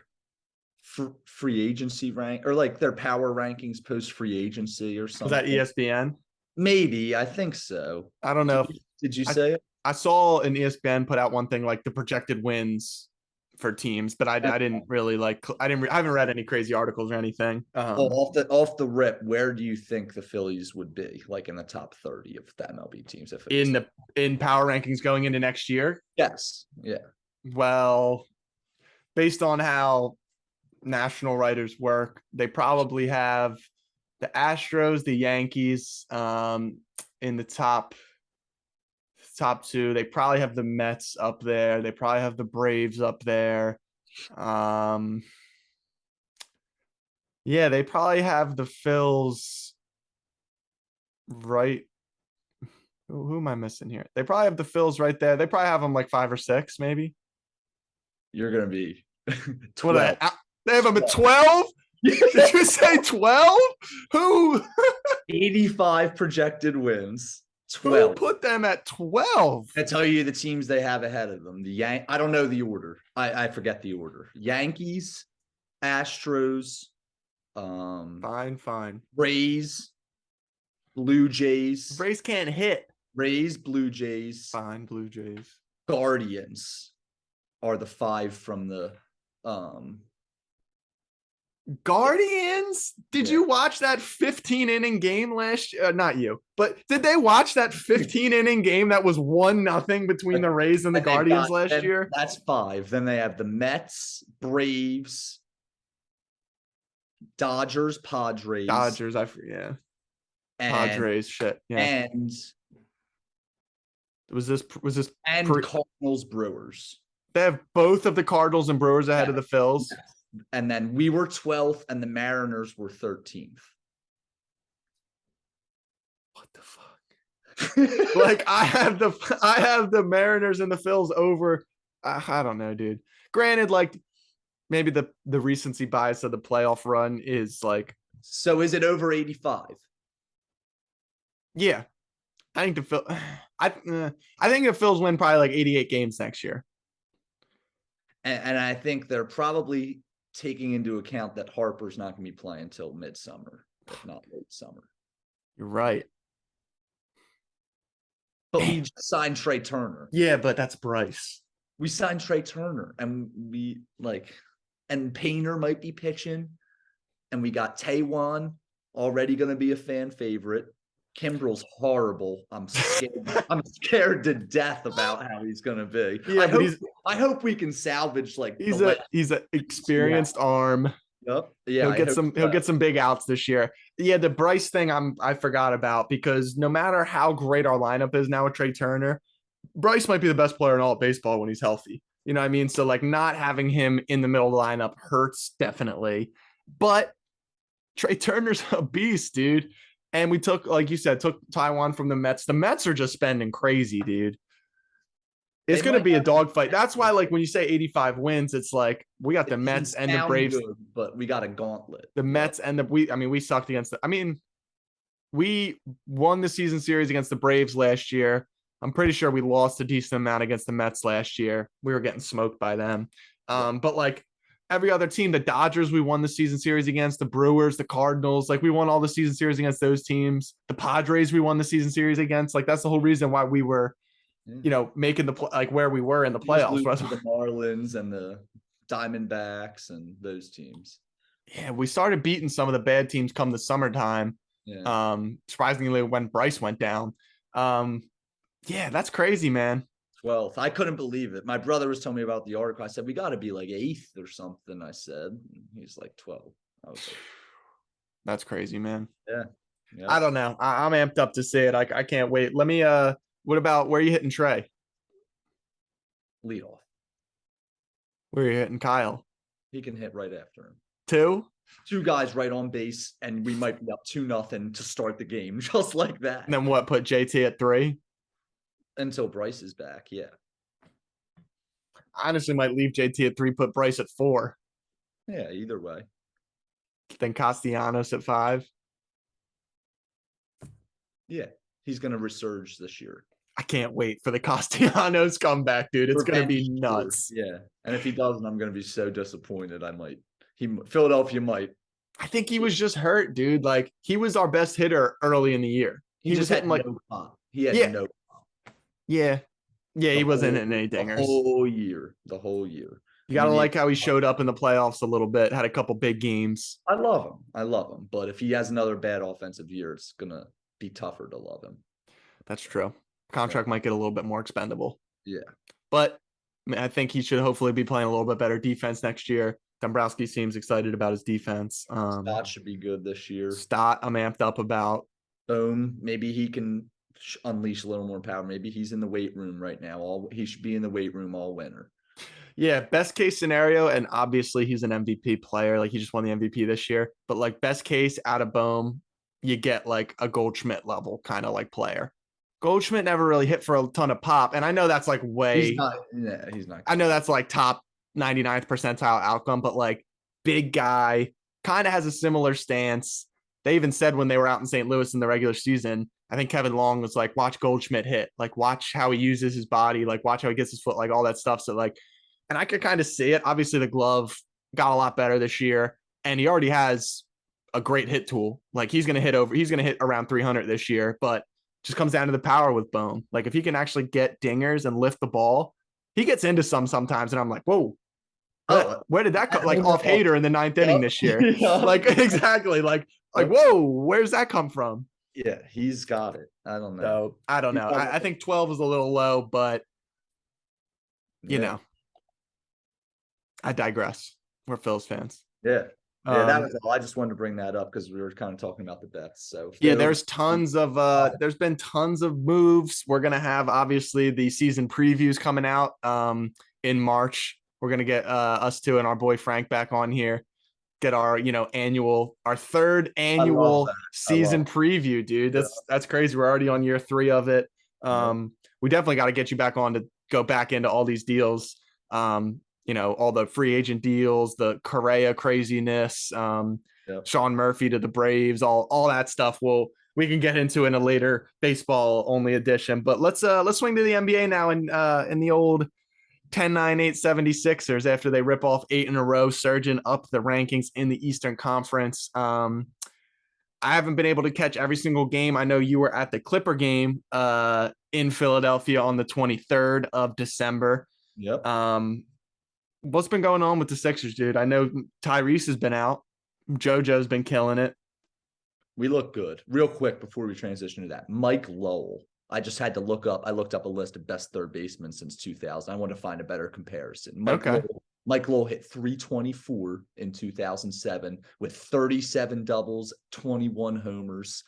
free agency rank or like their power rankings post free agency or something. Was that ESPN? Maybe. I think so. I don't know. Did you say it? I saw an ESPN put out one thing like the projected wins for teams, but I didn't really like. I haven't read any crazy articles or anything. Off the rip, where do you think the Phillies would be, like in the top 30 of the MLB teams? If in power rankings going into next year? Yes. Yeah. Well, based on how national writers work, they probably have the Astros, the Yankees, in the top top two. They probably have the Mets up there. They probably have the Braves up there. Yeah, they probably have the Phils right. Who am I missing here? They probably have the Phils right there. They probably have them like 5 or 6, maybe. You're gonna be What 12. they have them at 12? Did you say 12? Who 85 projected wins. who 12. put them at 12? I tell you the teams they have ahead of them. I don't know the order. I forget the order. Yankees, Astros, Fine. Rays, Blue Jays, Rays can't hit. Rays, Blue Jays, Fine, Blue Jays. Guardians are the 5 from the Guardians? Did you watch that 15-inning game last year? Not you, but did they watch that 15-inning game that was 1-0 between the Rays and the Guardians last year? That's 5. Then they have the Mets, Braves, Dodgers, Padres. Dodgers, yeah. Padres, shit. Yeah. And was this Cardinals, Brewers. They have both of the Cardinals and Brewers ahead of the Phils. And then we were 12th and the Mariners were 13th. What the fuck? Like I have the Mariners and the Phils over. I don't know, dude. Granted, like maybe the recency bias of the playoff run is like. So is it over 85? Yeah, I think the Phil. I think the Phils win probably like 88 games next year. And I think they're probably taking into account that Harper's not going to be playing until midsummer, if not late summer. You're right. But we just signed Trey Turner. Yeah, but that's Bryce. We signed Trey Turner, and and Painter might be pitching, and we got Taiwan already going to be a fan favorite. Kimbrel's horrible. I'm scared. I'm scared to death about how he's going to be. Yeah, I hope we can salvage he's an experienced arm. Yep. Yeah, he'll get some big outs this year. Yeah, the Bryce thing I forgot about, because no matter how great our lineup is now with Trey Turner, Bryce might be the best player in all of baseball when he's healthy. You know what I mean? So like not having him in the middle of the lineup hurts definitely. But Trey Turner's a beast, dude. And we took, like you said, Taiwan from the Mets. The Mets are just spending crazy, dude. It's going to be a dogfight. That's why, like, when you say 85 wins, it's like we got the Mets and the Braves. Good, but we got a gauntlet. The Mets and we sucked against we won the season series against the Braves last year. I'm pretty sure we lost a decent amount against the Mets last year. We were getting smoked by them. But like every other team, the Dodgers, we won the season series against, the Brewers, the Cardinals, like we won all the season series against those teams. The Padres, we won the season series against. Like that's the whole reason why we were, making where we were in the playoffs. The Marlins and the Diamondbacks and those teams. Yeah, we started beating some of the bad teams come the summertime. Yeah. Surprisingly, when Bryce went down. Yeah, that's crazy, man. 12th. I couldn't believe it. My brother was telling me about the article. I said, we got to be like 8th or something. I said, he's like 12. I was like, that's crazy, man. Yeah. I don't know. I'm amped up to see it. I can't wait. Let me, what about where are you hitting Trey? Leadoff. Where are you hitting Kyle? He can hit right after him. 2 guys right on base, and we might be up 2-0 to start the game, just like that. And then what? Put JT at 3? Until Bryce is back, yeah. I honestly might leave JT at 3, put Bryce at 4. Yeah, either way. Then Castellanos at 5. Yeah, he's going to resurge this year. I can't wait for the Castellanos comeback, dude. It's going to be nuts. Yeah, and if he doesn't, I'm going to be so disappointed. Philadelphia might. I think he was just hurt, dude. Like, he was our best hitter early in the year. He was hitting like no pop. He had no pop. Yeah. Yeah, he wasn't hitting any dingers. The whole year. You got to like how he showed up in the playoffs a little bit, had a couple big games. I love him. But if he has another bad offensive year, it's going to be tougher to love him. That's true. Contract might get a little bit more expendable. Yeah. But I think he should hopefully be playing a little bit better defense next year. Dombrowski seems excited about his defense. Stott should be good this year. Stott, I'm amped up about. Maybe he can unleash a little more power. Maybe he's in the weight room right now. He should be in the weight room all winter. Yeah, best case scenario, and obviously he's an MVP player. Like he just won the MVP this year. But like best case out of Bohm, you get like a Goldschmidt level kind of like player. Goldschmidt never really hit for a ton of pop, and I know that's like He's way. not. Yeah, he's not. I know that's like top 99th percentile outcome, but like big guy kind of has a similar stance. They even said when they were out in St. Louis in the regular season, I think Kevin Long was like, watch Goldschmidt hit, like watch how he uses his body, like watch how he gets his foot, like all that stuff. So like, and I could kind of see it. Obviously, the glove got a lot better this year, and he already has a great hit tool. Like he's gonna hit around 300 this year, but just comes down to the power with Bone. Like if he can actually get dingers and lift the ball, he gets into sometimes, and I'm like, whoa, where did that come? Like off Hader in the ninth inning this year. Like exactly, like whoa, where's that come from? Yeah, he's got it. I don't know. So I don't know. I think 12 is a little low, but you know, I digress. We're Phillies fans. Yeah. Yeah, that was all. I just wanted to bring that up because we were kind of talking about the bets. So yeah, there's been tons of moves. We're gonna have obviously the season previews coming out in March. We're gonna get us two and our boy Frank back on here. Get our our third annual season preview, dude. That's crazy. We're already on year 3 of it. We definitely got to get you back on to go back into all these deals. All the free agent deals, the Correa craziness, Sean Murphy to the Braves, all that stuff. We can get into in a later baseball only edition. But let's swing to the NBA now in the old 10-9-8 76ers after they rip off 8 in a row, surging up the rankings in the Eastern Conference. I haven't been able to catch every single game. I know you were at the Clipper game in Philadelphia on the 23rd of December. Yep. What's been going on with the Sixers, dude? I know Tyrese has been out. JoJo's been killing it. We look good. Real quick before we transition to that, Mike Lowell. I just had to look up. I looked up a list of best third basemen since 2000. I want to find a better comparison. Mike Lowell hit 324 in 2007 with 37 doubles, 21 homers,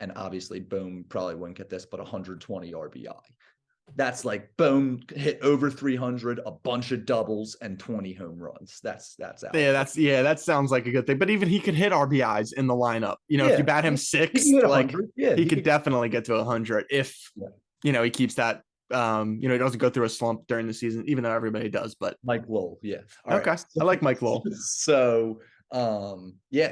and obviously Bohm probably wouldn't get this, but 120 RBI. That's like Bohm hit over 300, a bunch of doubles, and 20 home runs. That's out. Yeah, that sounds like a good thing. But even he could hit RBIs in the lineup. If you bat him 6, he could definitely get to 100 if he keeps that. He doesn't go through a slump during the season, even though everybody does. But Mike Lowell, yeah. Okay, I like Mike Lowell. So,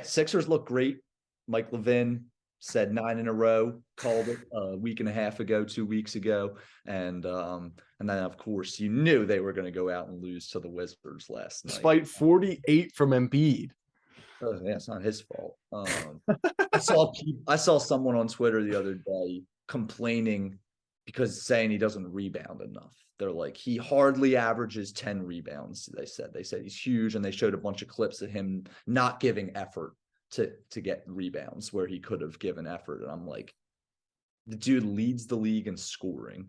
Sixers look great. Mike Levin said 9 in a row, called it a week and a half ago, 2 weeks ago. And then, of course, you knew they were going to go out and lose to the Wizards last night. Despite 48 from Embiid. Oh, yeah, it's not his fault. I saw someone on Twitter the other day complaining because saying he doesn't rebound enough. They're like, he hardly averages 10 rebounds, they said he's huge, and they showed a bunch of clips of him not giving effort to get rebounds where he could have given effort. And I'm like, the dude leads the league in scoring.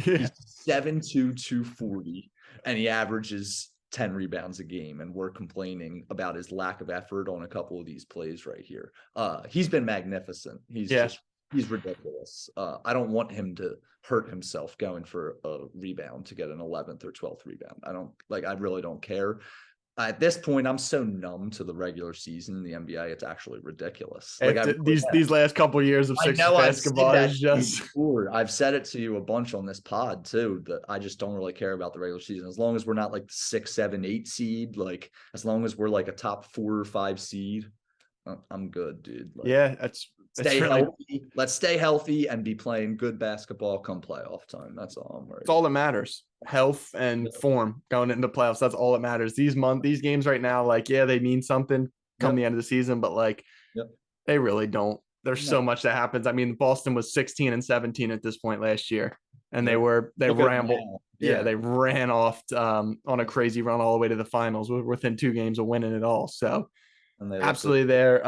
Yeah. He's 7'2", 240, and he averages 10 rebounds a game. And we're complaining about his lack of effort on a couple of these plays right here. He's been magnificent. He's ridiculous. I don't want him to hurt himself going for a rebound to get an 11th or 12th rebound. I really don't care. At this point, I'm so numb to the regular season in the NBA. It's actually ridiculous. These last couple of years of Sixers basketball is just. I've said it to you a bunch on this pod too, that I just don't really care about the regular season. As long as we're not like the 6, 7, 8 seed, like as long as we're like a top 4 or 5 seed, I'm good, dude. Healthy. Let's stay healthy and be playing good basketball come playoff time. That's all I'm worried. It's all that matters. Health and form going into playoffs. That's all that matters. These games right now, they mean something come the end of the season, but they really don't. There's so much that happens. I mean, Boston was 16 and 17 at this point last year, and they rambled. Yeah, they ran off on a crazy run all the way to the finals within 2 games of winning it all. So absolutely there.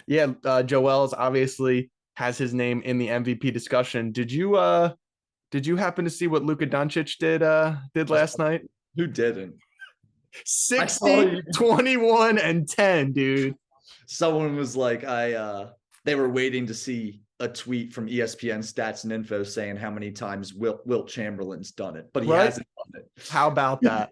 Joel's obviously has his name in the MVP discussion. Did you happen to see what Luka Doncic did last night? Who didn't? 60, 21, and 10, dude. Someone was like, they were waiting to see a tweet from ESPN Stats and Info saying how many times Wilt Chamberlain's done it, but he Right? hasn't done it. How about that?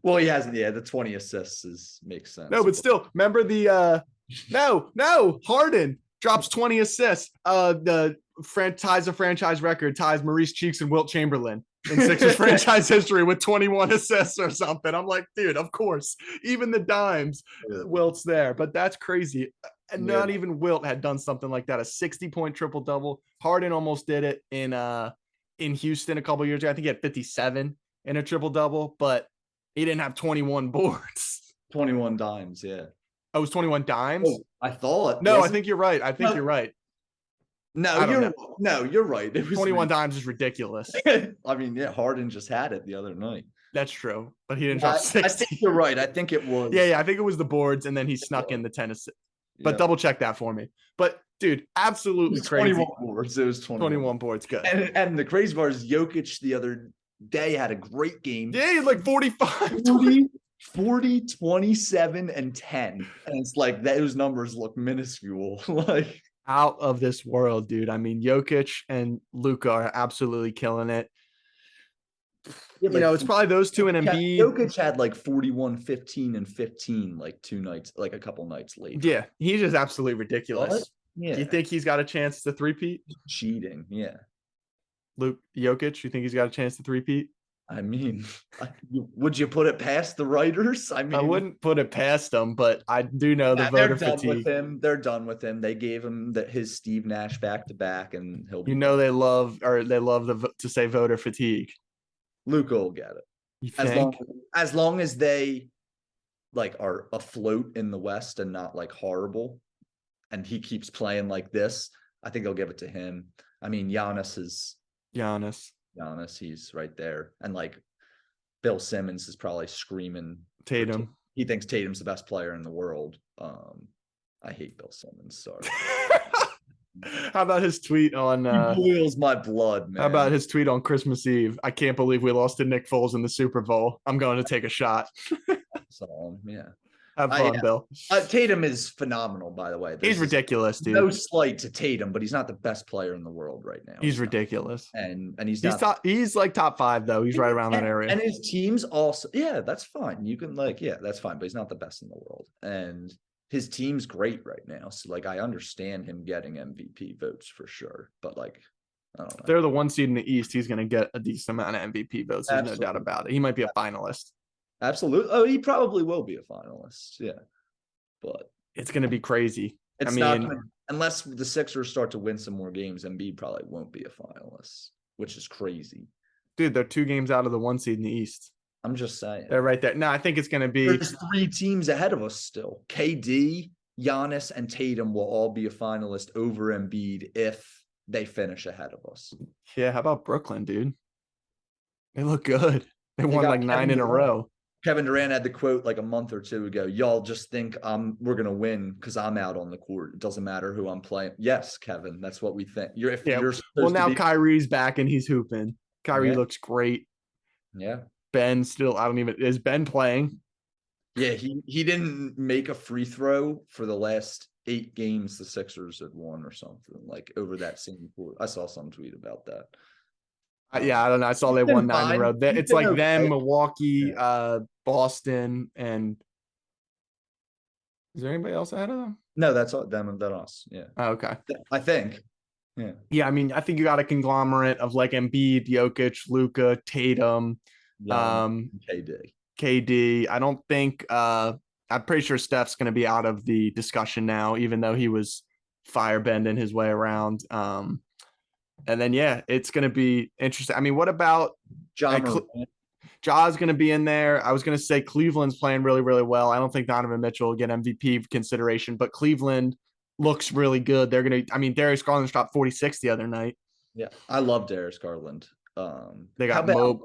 Well, he hasn't. Yeah, the 20 assists makes sense. No, but still, remember the no, Harden drops 20 assists. The ties a franchise record, ties Maurice Cheeks and Wilt Chamberlain in Sixers franchise history with 21 assists or something. I'm like, dude, of course. Even the dimes, Wilt's there. But that's crazy. And not even Wilt had done something like that. A 60-point triple-double. Harden almost did it in Houston a couple years ago. I think he had 57 in a triple-double, but he didn't have 21 boards. 21 dimes, yeah. Oh, it was 21 dimes? Oh, I thought. No, I think you're right. You're right. No, you're right. It was 21 dimes is ridiculous. I mean, yeah, Harden just had it the other night. That's true, but he didn't drop 60. I think you're right. I think it was. Yeah, I think it was the boards, and then he snuck in the tennis. But double check that for me. But dude, absolutely crazy. 21 boards. It was 21 boards. Good. And the crazy part is Jokic the other day had a great game. Yeah, he had like 45. 40, 27, and 10. And it's like those numbers look minuscule. Like out of this world, dude. I mean, Jokic and Luka are absolutely killing it. Yeah, you know, it's probably those two and Embiid. Jokic had like 41, 15, and 15 like 2 nights, like a couple nights later. Yeah, he's just absolutely ridiculous. What? Yeah. Do you think he's got a chance to three-peat? Cheating, yeah. Jokic, you think he's got a chance to three-peat? I mean, would you put it past the writers? I mean, I wouldn't put it past them, but I do know the voter fatigue. They're done with him. They gave him his Steve Nash back-to-back, and he'll be. They love to say voter fatigue. Luka will get it. You think? As long as they like are afloat in the West and not like horrible, and he keeps playing like this, I think they'll give it to him. I mean, Giannis, he's right there. And like Bill Simmons is probably screaming Tatum. He thinks Tatum's the best player in the world. I hate Bill Simmons. Sorry. How about his tweet on he boils my blood, man. How about his tweet on Christmas Eve? I can't believe we lost to Nick Foles in the Super Bowl. I'm going to take a shot. So, yeah. Have fun, Bill. Tatum is phenomenal, by the way. He's ridiculous, dude. No slight to Tatum, but he's not the best player in the world right now. He's ridiculous. And he's like top 5 though. He's right around that area. And his team's also, yeah, that's fine. You can that's fine, but he's not the best in the world. And his team's great right now. So like I understand him getting MVP votes for sure. But like I don't know. If they're the 1 seed in the East, he's gonna get a decent amount of MVP votes. There's no doubt about it. He might be a finalist. Absolutely. Oh, he probably will be a finalist. Yeah. But it's going to be crazy. Not unless the Sixers start to win some more games, Embiid probably won't be a finalist, which is crazy. Dude, they're 2 games out of the 1 seed in the East. I'm just saying. They're right there. No, I think it's going to be. There's 3 teams ahead of us still. KD, Giannis, and Tatum will all be a finalist over Embiid if they finish ahead of us. Yeah, how about Brooklyn, dude? They look good. They won like 9 in a row. Kevin Durant had the quote like a month or 2 ago. Y'all just think we're gonna win because I'm out on the court. It doesn't matter who I'm playing. Yes, Kevin, that's what we think. Now Kyrie's back and he's hooping. Kyrie looks great. Yeah. Ben still. Is Ben playing? Yeah, he didn't make a free throw for the last 8 games the Sixers had won or something like over that same court. I saw some tweet about that. Yeah, I don't know. I saw they won 9 in a row. It's like them, Milwaukee, Boston, and is there anybody else ahead of them? No, that's all them and then us. Yeah. Oh, okay. I think. Yeah. Yeah, I mean, I think you got a conglomerate of like Embiid, Jokic, Luka, Tatum, KD. I don't think I'm pretty sure Steph's going to be out of the discussion now, even though he was firebending his way around. And then, it's going to be interesting. I mean, what about Ja's going to be in there? I was going to say Cleveland's playing really, really well. I don't think Donovan Mitchell will get MVP consideration, but Cleveland looks really good. They're going to, Darius Garland dropped 46 the other night. Yeah, I love Darius Garland. They got Mob.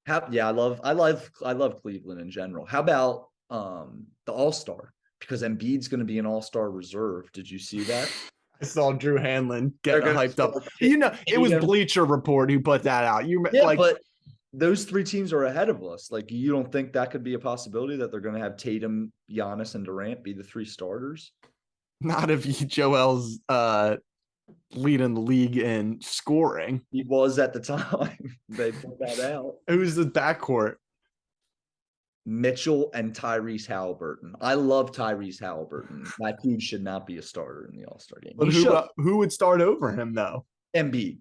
I love Cleveland in general. How about the All-Star? Because Embiid's going to be an All-Star reserve. Did you see that? I saw Drew Hanlon getting hyped up. It was Bleacher Report who put that out. But those 3 teams are ahead of us. Like, you don't think that could be a possibility that they're going to have Tatum, Giannis, and Durant be the 3 starters? Not if Joel's leading the league in scoring. He was at the time. They put that out. Who's the backcourt? Mitchell and Tyrese Halliburton. I love Tyrese Halliburton. That dude should not be a starter in the All-Star game. But who would start over him though? Embiid.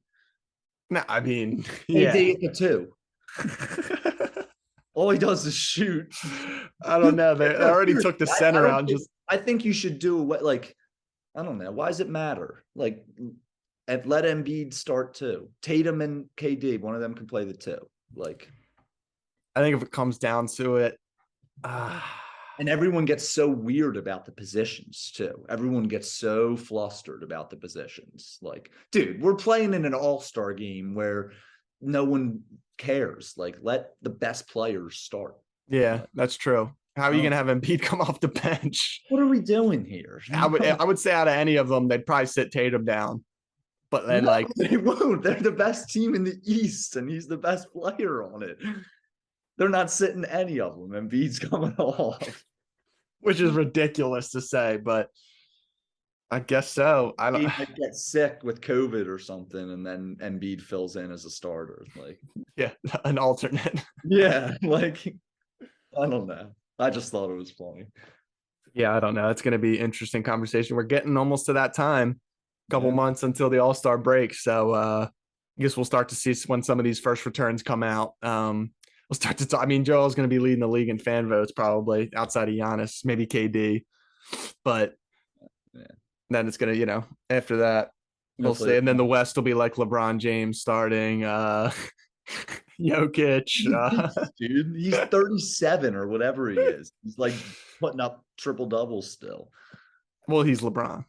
No, I mean, Yeah. yeah. They get the two. All he does is shoot. I don't know. They already took the center out. I think you should do what, like, I don't know. Why does it matter? Like, and let Embiid start too. Tatum and KD, one of them can play the two. Like, I think if it comes down to it, and everyone gets so weird about the positions too. Everyone gets so flustered about the positions. Like, dude, we're playing in an all-star game where no one cares. Like, let the best players start. Yeah, that's true. How are you gonna have Embiid come off the bench? What are we doing here? I would say out of any of them, they'd probably sit Tatum down. But then, no, they won't. They're the best team in the East, and he's the best player on it. They're not sitting any of them. Embiid's coming off, which is ridiculous to say, but I guess so. I don't. He might get sick with COVID or something, and then Embiid fills in as a starter. Like, yeah, an alternate. Yeah, like, I don't know. I just thought it was funny. Yeah, I don't know. It's going to be an interesting conversation. We're getting almost to that time. Couple months until the All-Star break, so I guess we'll start to see when some of these first returns come out. We'll start to talk. I mean, Joel's going to be leading the league in fan votes probably outside of Giannis, maybe KD, but then it's going to, after that we'll see. And then the West will be like LeBron James starting, Jokic. Dude, he's 37 or whatever he is. He's like putting up triple doubles still. Well, he's LeBron.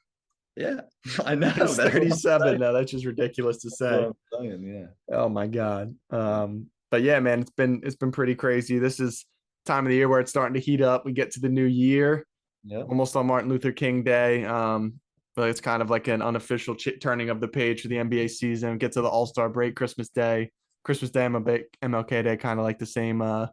Yeah, I know. He's 37 now. That's just ridiculous to say. Yeah. Oh my God. But yeah, man, it's been pretty crazy. This is time of the year where it's starting to heat up. We get to the new year, almost on Martin Luther King Day. But it's kind of like an unofficial turning of the page for the NBA season. Get to the All-Star break, Christmas Day, MLK Day, kind of like the same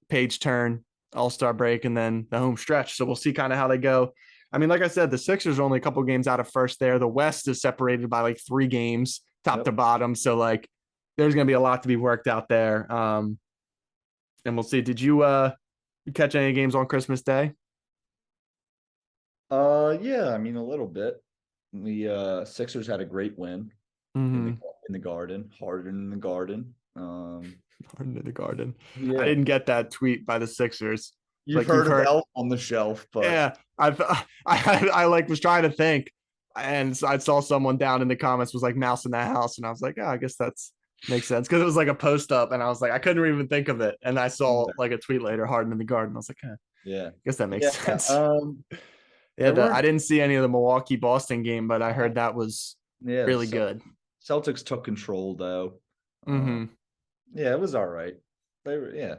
page turn, All-Star break, and then the home stretch. So we'll see kind of how they go. I mean, like I said, the Sixers are only a couple games out of first there. The West is separated by like 3 games, top to bottom. So like, there's going to be a lot to be worked out there. And we'll see. Did you catch any games on Christmas Day? Yeah, I mean, a little bit. The Sixers had a great win in the Garden, Harden in the Garden. Harden in the Garden. Yeah. I didn't get that tweet by the Sixers. You've heard of Elf on the Shelf, but yeah, I like was trying to think, and I saw someone down in the comments was like Mouse in that house, and I was like, I guess that's makes sense because it was like a post up, and I was like, I couldn't even think of it, and I saw like a tweet later, Harden in the Garden. I was like, yeah, I guess that makes sense. I didn't see any of the Milwaukee Boston game, but I heard that was really good. Celtics took control though. Yeah, it was all right. They were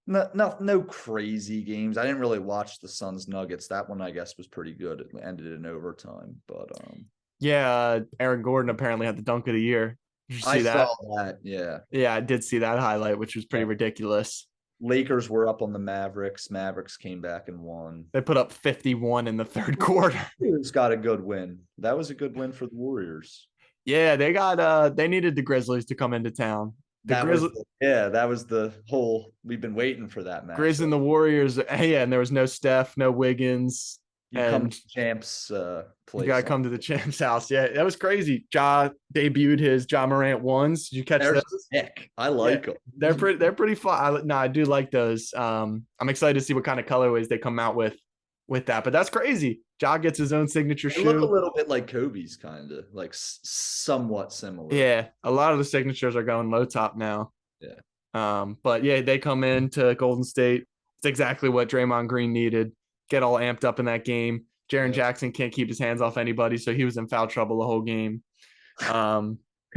no crazy games. I didn't really watch the Suns Nuggets. That one I guess was pretty good. It ended in overtime, but Aaron Gordon apparently had the dunk of the year. Did you see that? I saw that. Yeah, I did see that highlight, which was pretty ridiculous. Lakers were up on the Mavericks. Mavericks came back and won. They put up 51 in the third quarter. Warriors got a good win. That was a good win for the Warriors. Yeah, they needed the Grizzlies to come into town. That was the whole. We've been waiting for that match. Grizz and the Warriors. Yeah, and there was no Steph, no Wiggins. Come to champs place. You gotta come to the champs house. Yeah, that was crazy. Ja debuted his Ja Morant ones. Did you catch those? Sick. I like them. They're pretty fun. I do like those. I'm excited to see what kind of colorways they come out with that. But that's crazy. Ja gets his own signature shoe. Look a little bit like Kobe's, kind of like somewhat similar. Yeah, a lot of the signatures are going low top now. Yeah. But yeah, they come into Golden State. It's exactly what Draymond Green needed. Get all amped up in that game. Jaren Jackson can't keep his hands off anybody, so he was in foul trouble the whole game.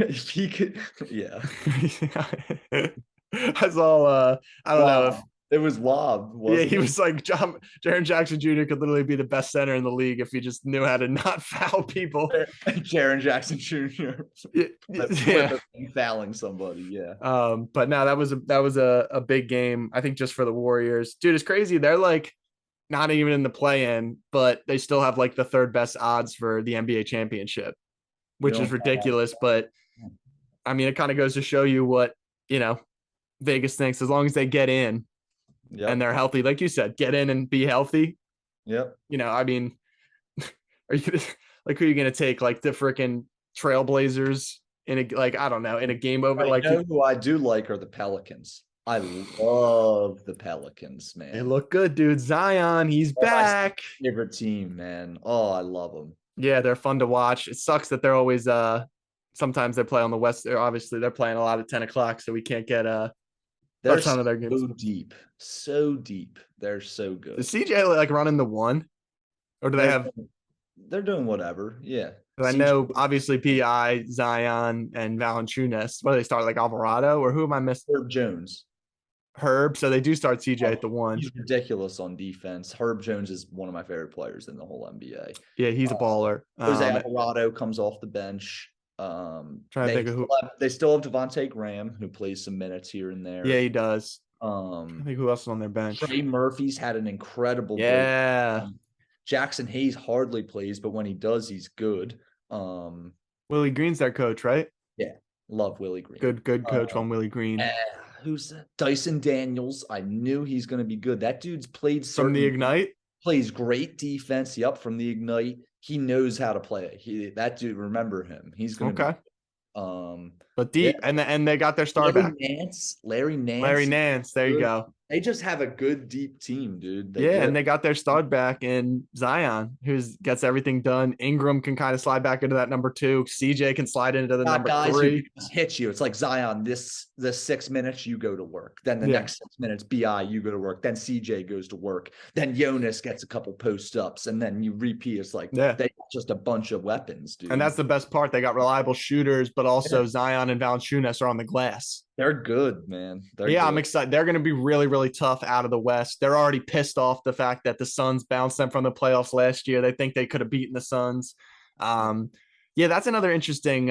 He could, yeah. That's all. I don't know if it was Wob. Yeah, he was like Jaren Jackson Jr. could literally be the best center in the league if he just knew how to not foul people. Jaren Jackson Jr. Yeah. Fouling somebody. Yeah. But no, that was a big game. I think just for the Warriors, dude, it's crazy. They're like not even in the play-in, but they still have like the third best odds for the NBA championship. which is ridiculous. But I mean, it kind of goes to show you what, Vegas thinks. As long as they get in and they're healthy, like you said, get in and be healthy. Yep. I mean, are you like, who are you going to take? Like the freaking Trailblazers I don't know, in a game over? Who I do like are the Pelicans. I love the Pelicans, man. They look good, dude. Zion, he's back. My favorite team, man. Oh, I love them. Yeah, they're fun to watch. It sucks that they're always sometimes they play on the West. They're playing a lot at 10 o'clock, so we can't get a ton of their games. So deep. They're so good. Is CJ running the one, or do they have? They're doing whatever. Yeah. I know, obviously, Pi, Zion, and Valanciunas. What do they start, Alvarado, or who am I missing? Herb Jones. Herb. So they do start CJ at the one. He's ridiculous on defense. Herb Jones is one of my favorite players in the whole NBA. Yeah, he's a baller. Jose Alvarado comes off the bench. Trying to think of who. They still have Devontae Graham, who plays some minutes here and there. Yeah, he does. I think who else is on their bench? Trey Murphy's had an incredible. Yeah. Jackson Hayes hardly plays, but when he does, he's good. Willie Green's their coach, right? Yeah, love Willie Green. Good coach on Willie Green. Who's that? Dyson Daniels? I knew he's going to be good. That dude's played from the Ignite. Plays great defense. Yep, from the Ignite. He knows how to play. That dude, remember him. He's going to be but deep, and they got their star back. Larry Nance. There you go. They just have a good deep team, dude. And they got their star back in Zion, who gets everything done. Ingram can kind of slide back into that number 2. CJ can slide into the number 3. Hit you. It's like Zion. This 6 minutes you go to work. Then the next 6 minutes, Bi you go to work. Then CJ goes to work. Then Jonas gets a couple post ups, and then you repeat. It's like they got just a bunch of weapons, dude. And that's the best part. They got reliable shooters, but also Zion and Valanciunas are on the glass. They're good, man. Good. I'm excited. They're going to be really, really tough out of the West. They're already pissed off the fact that the Suns bounced them from the playoffs last year. They think they could have beaten the Suns. That's another interesting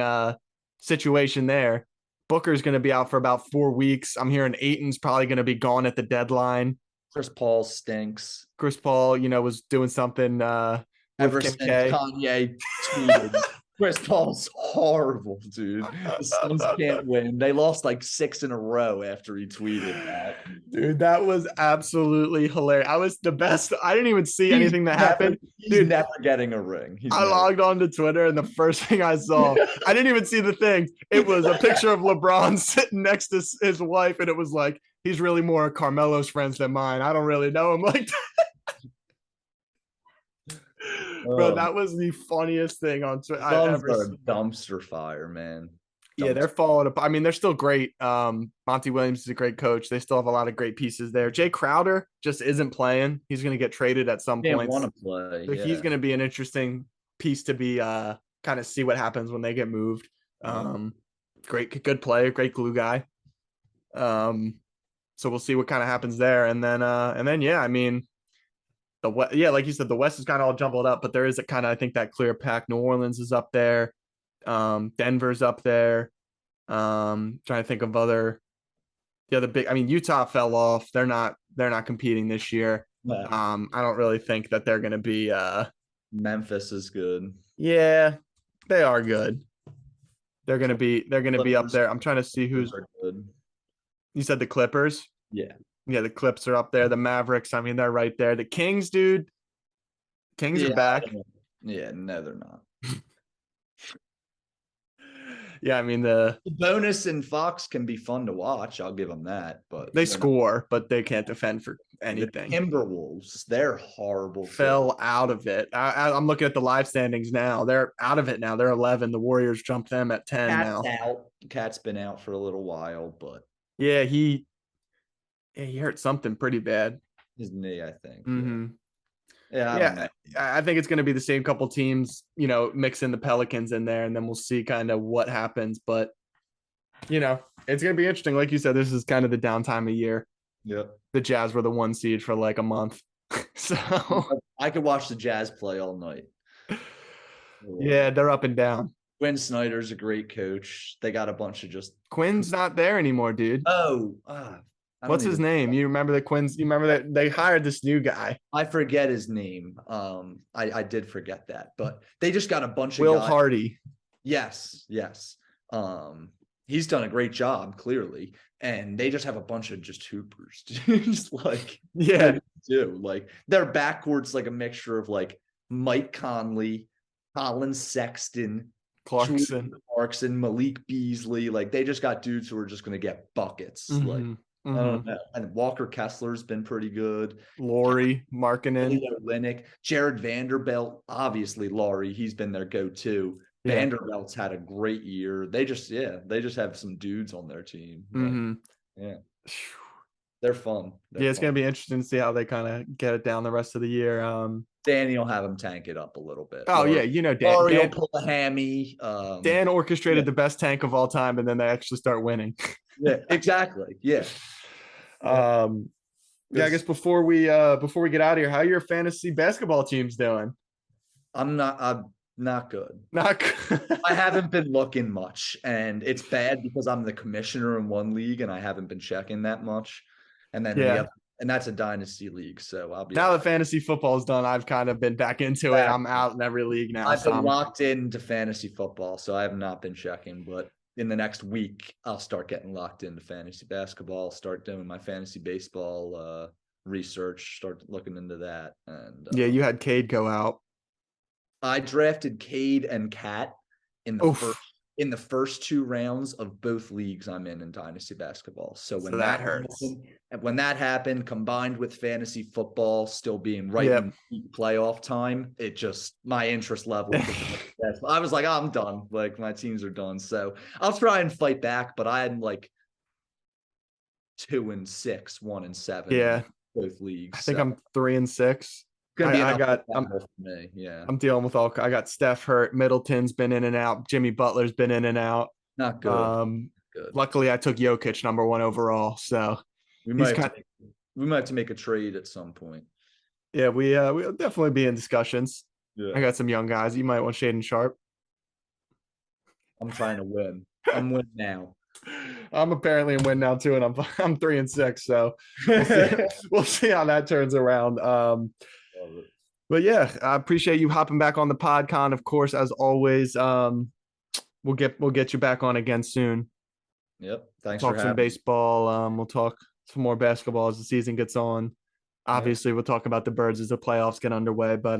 situation there. Booker's going to be out for about 4 weeks. I'm hearing Ayton's probably going to be gone at the deadline. Chris Paul stinks. Chris Paul, was doing something ever since Kanye tweeted. Chris Paul's horrible, dude. The Suns can't win. They lost 6 in a row after he tweeted that. Dude, that was absolutely hilarious. I was the best. I didn't even see anything that happened. He's never getting a ring. I logged on to Twitter, and the first thing I saw, I didn't even see the thing. It was a picture of LeBron sitting next to his wife, and it was like, he's really more Carmelo's friends than mine. I don't really know him like that. Bro, that was the funniest thing on Twitter I've ever seen. Dumpster fire, man. They're falling apart. I mean, they're still great. Monty Williams is a great coach. They still have a lot of great pieces there. Jay Crowder just isn't playing. He's going to get traded at some point. Want to play. So he's going to be an interesting piece to be kind of see what happens when they get moved. Good player, great glue guy. So we'll see what kind of happens there. And then I mean, like you said, the West is kind of all jumbled up, but there is I think that clear pack. New Orleans is up there. Denver's up there. Trying to think of the other big. I mean, Utah fell off. They're not competing this year. I don't really think that they're going to be. Memphis is good. Yeah, they are good. They're going to be up there. I'm trying to see who's good. You said the Clippers? Yeah. Yeah, the Clips are up there. The Mavericks, I mean, they're right there. The Kings, dude. Kings are back. Yeah, no, they're not. Yeah, I mean, the Bonus and Fox can be fun to watch. I'll give them that. But they score, but they can't defend for anything. The Timberwolves, they're horrible. Fell out of it. I'm looking at the live standings now. They're out of it now. They're 11. The Warriors jumped them at 10 now. Cat's been out for a little while, but yeah, he hurt something pretty bad. His knee, I think. Mm-hmm. Yeah, I think it's going to be the same couple teams, mixing the Pelicans in there, and then we'll see kind of what happens. But, it's going to be interesting. Like you said, this is kind of the downtime of year. Yep. The Jazz were the 1 seed for a month. So I could watch the Jazz play all night. Yeah, they're up and down. Quinn Snyder's a great coach. They got a bunch of Quinn's not there anymore, dude. What's his name? You remember the Quins? You remember that they hired this new guy? I forget his name. I did forget that, but they just got a bunch of Will Hardy. Yes, yes. He's done a great job, clearly, and they just have a bunch of just hoopers, just like Yeah. they do. Like their backcourt's like a mixture of like Mike Conley, Colin Sexton, Jordan Clarkson. Clarkson, Malik Beasley. Like they just got dudes who are just going to get buckets. Like Mm-hmm. I Mm-hmm. don't know. And Walker Kessler's been pretty good. Laurie, Markkinen. Kelly Olynyk, Jared Vanderbilt, obviously Laurie, he's been their go-to. Yeah. Vanderbilt's had a great year. They just have some dudes on their team. Like, Mm-hmm. yeah, they're fun. They're Yeah, it's fun. gonna be interesting to see how they kind of get it down the rest of the year. Danny will have him tank it up a little bit. Oh yeah, Dan. Laurie will Dan pull a hammy. Dan Yeah, orchestrated the best tank of all time, and then they actually start winning. yeah, exactly. Yeah. um, yeah, I guess before we get out of here, how are your fantasy basketball teams doing? I'm not good. Not good. I haven't been looking much, and it's bad because I'm the commissioner in one league and I haven't been checking that much. And then Yeah. and that's a dynasty league, so I'll be Now all that fantasy football is done, I've kind of been back into it. I'm out in every league now. I've been So locked into fantasy football, so I have not been checking, but in the next week, I'll start getting locked into fantasy basketball, start doing my fantasy baseball research, start looking into that. And yeah, you had Cade go out. I drafted Cade and Cat in the Oof. first two rounds of both leagues I'm in dynasty basketball. So when that hurts. happened, combined with fantasy football still being right Yep. in peak playoff time, it just my interest level. I was like, oh, I'm done. Like my teams are done. So I'll try and fight back, but I had like 2-6, 1-7. Yeah, both leagues. I think I'm 3-6. Gonna be I got. for me. Yeah, I'm dealing with all. I got Steph hurt. Middleton's been in and out. Jimmy Butler's been in and out. not good. Good. Luckily, I took Jokic #1 overall. So we might have to make a trade at some point. Yeah, we'll definitely be in discussions. Yeah. I got some young guys. You might want Shaden Sharp. I'm trying to win. I'm winning now. I'm apparently in win now too, and I'm 3-6. So we'll see how that turns around. But yeah, I appreciate you hopping back on the PodCon. Of course, as always, we'll get you back on again soon. Yep. Thanks talk for some having baseball. We'll talk some more basketball as the season gets on. Obviously, we'll talk about the Birds as the playoffs get underway. But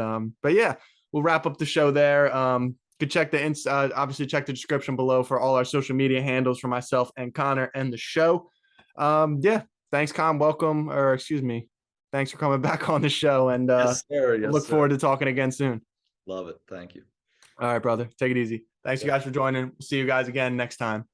yeah, we'll wrap up the show there. You could check obviously check the description below for all our social media handles for myself and Connor and the show. Yeah, thanks, Con. Welcome, or excuse me, thanks for coming back on the show, and Yes, sir. look forward to talking again soon. Love it. Thank you. All right, brother. Take it easy. Thanks, you guys, for joining. See you guys again next time.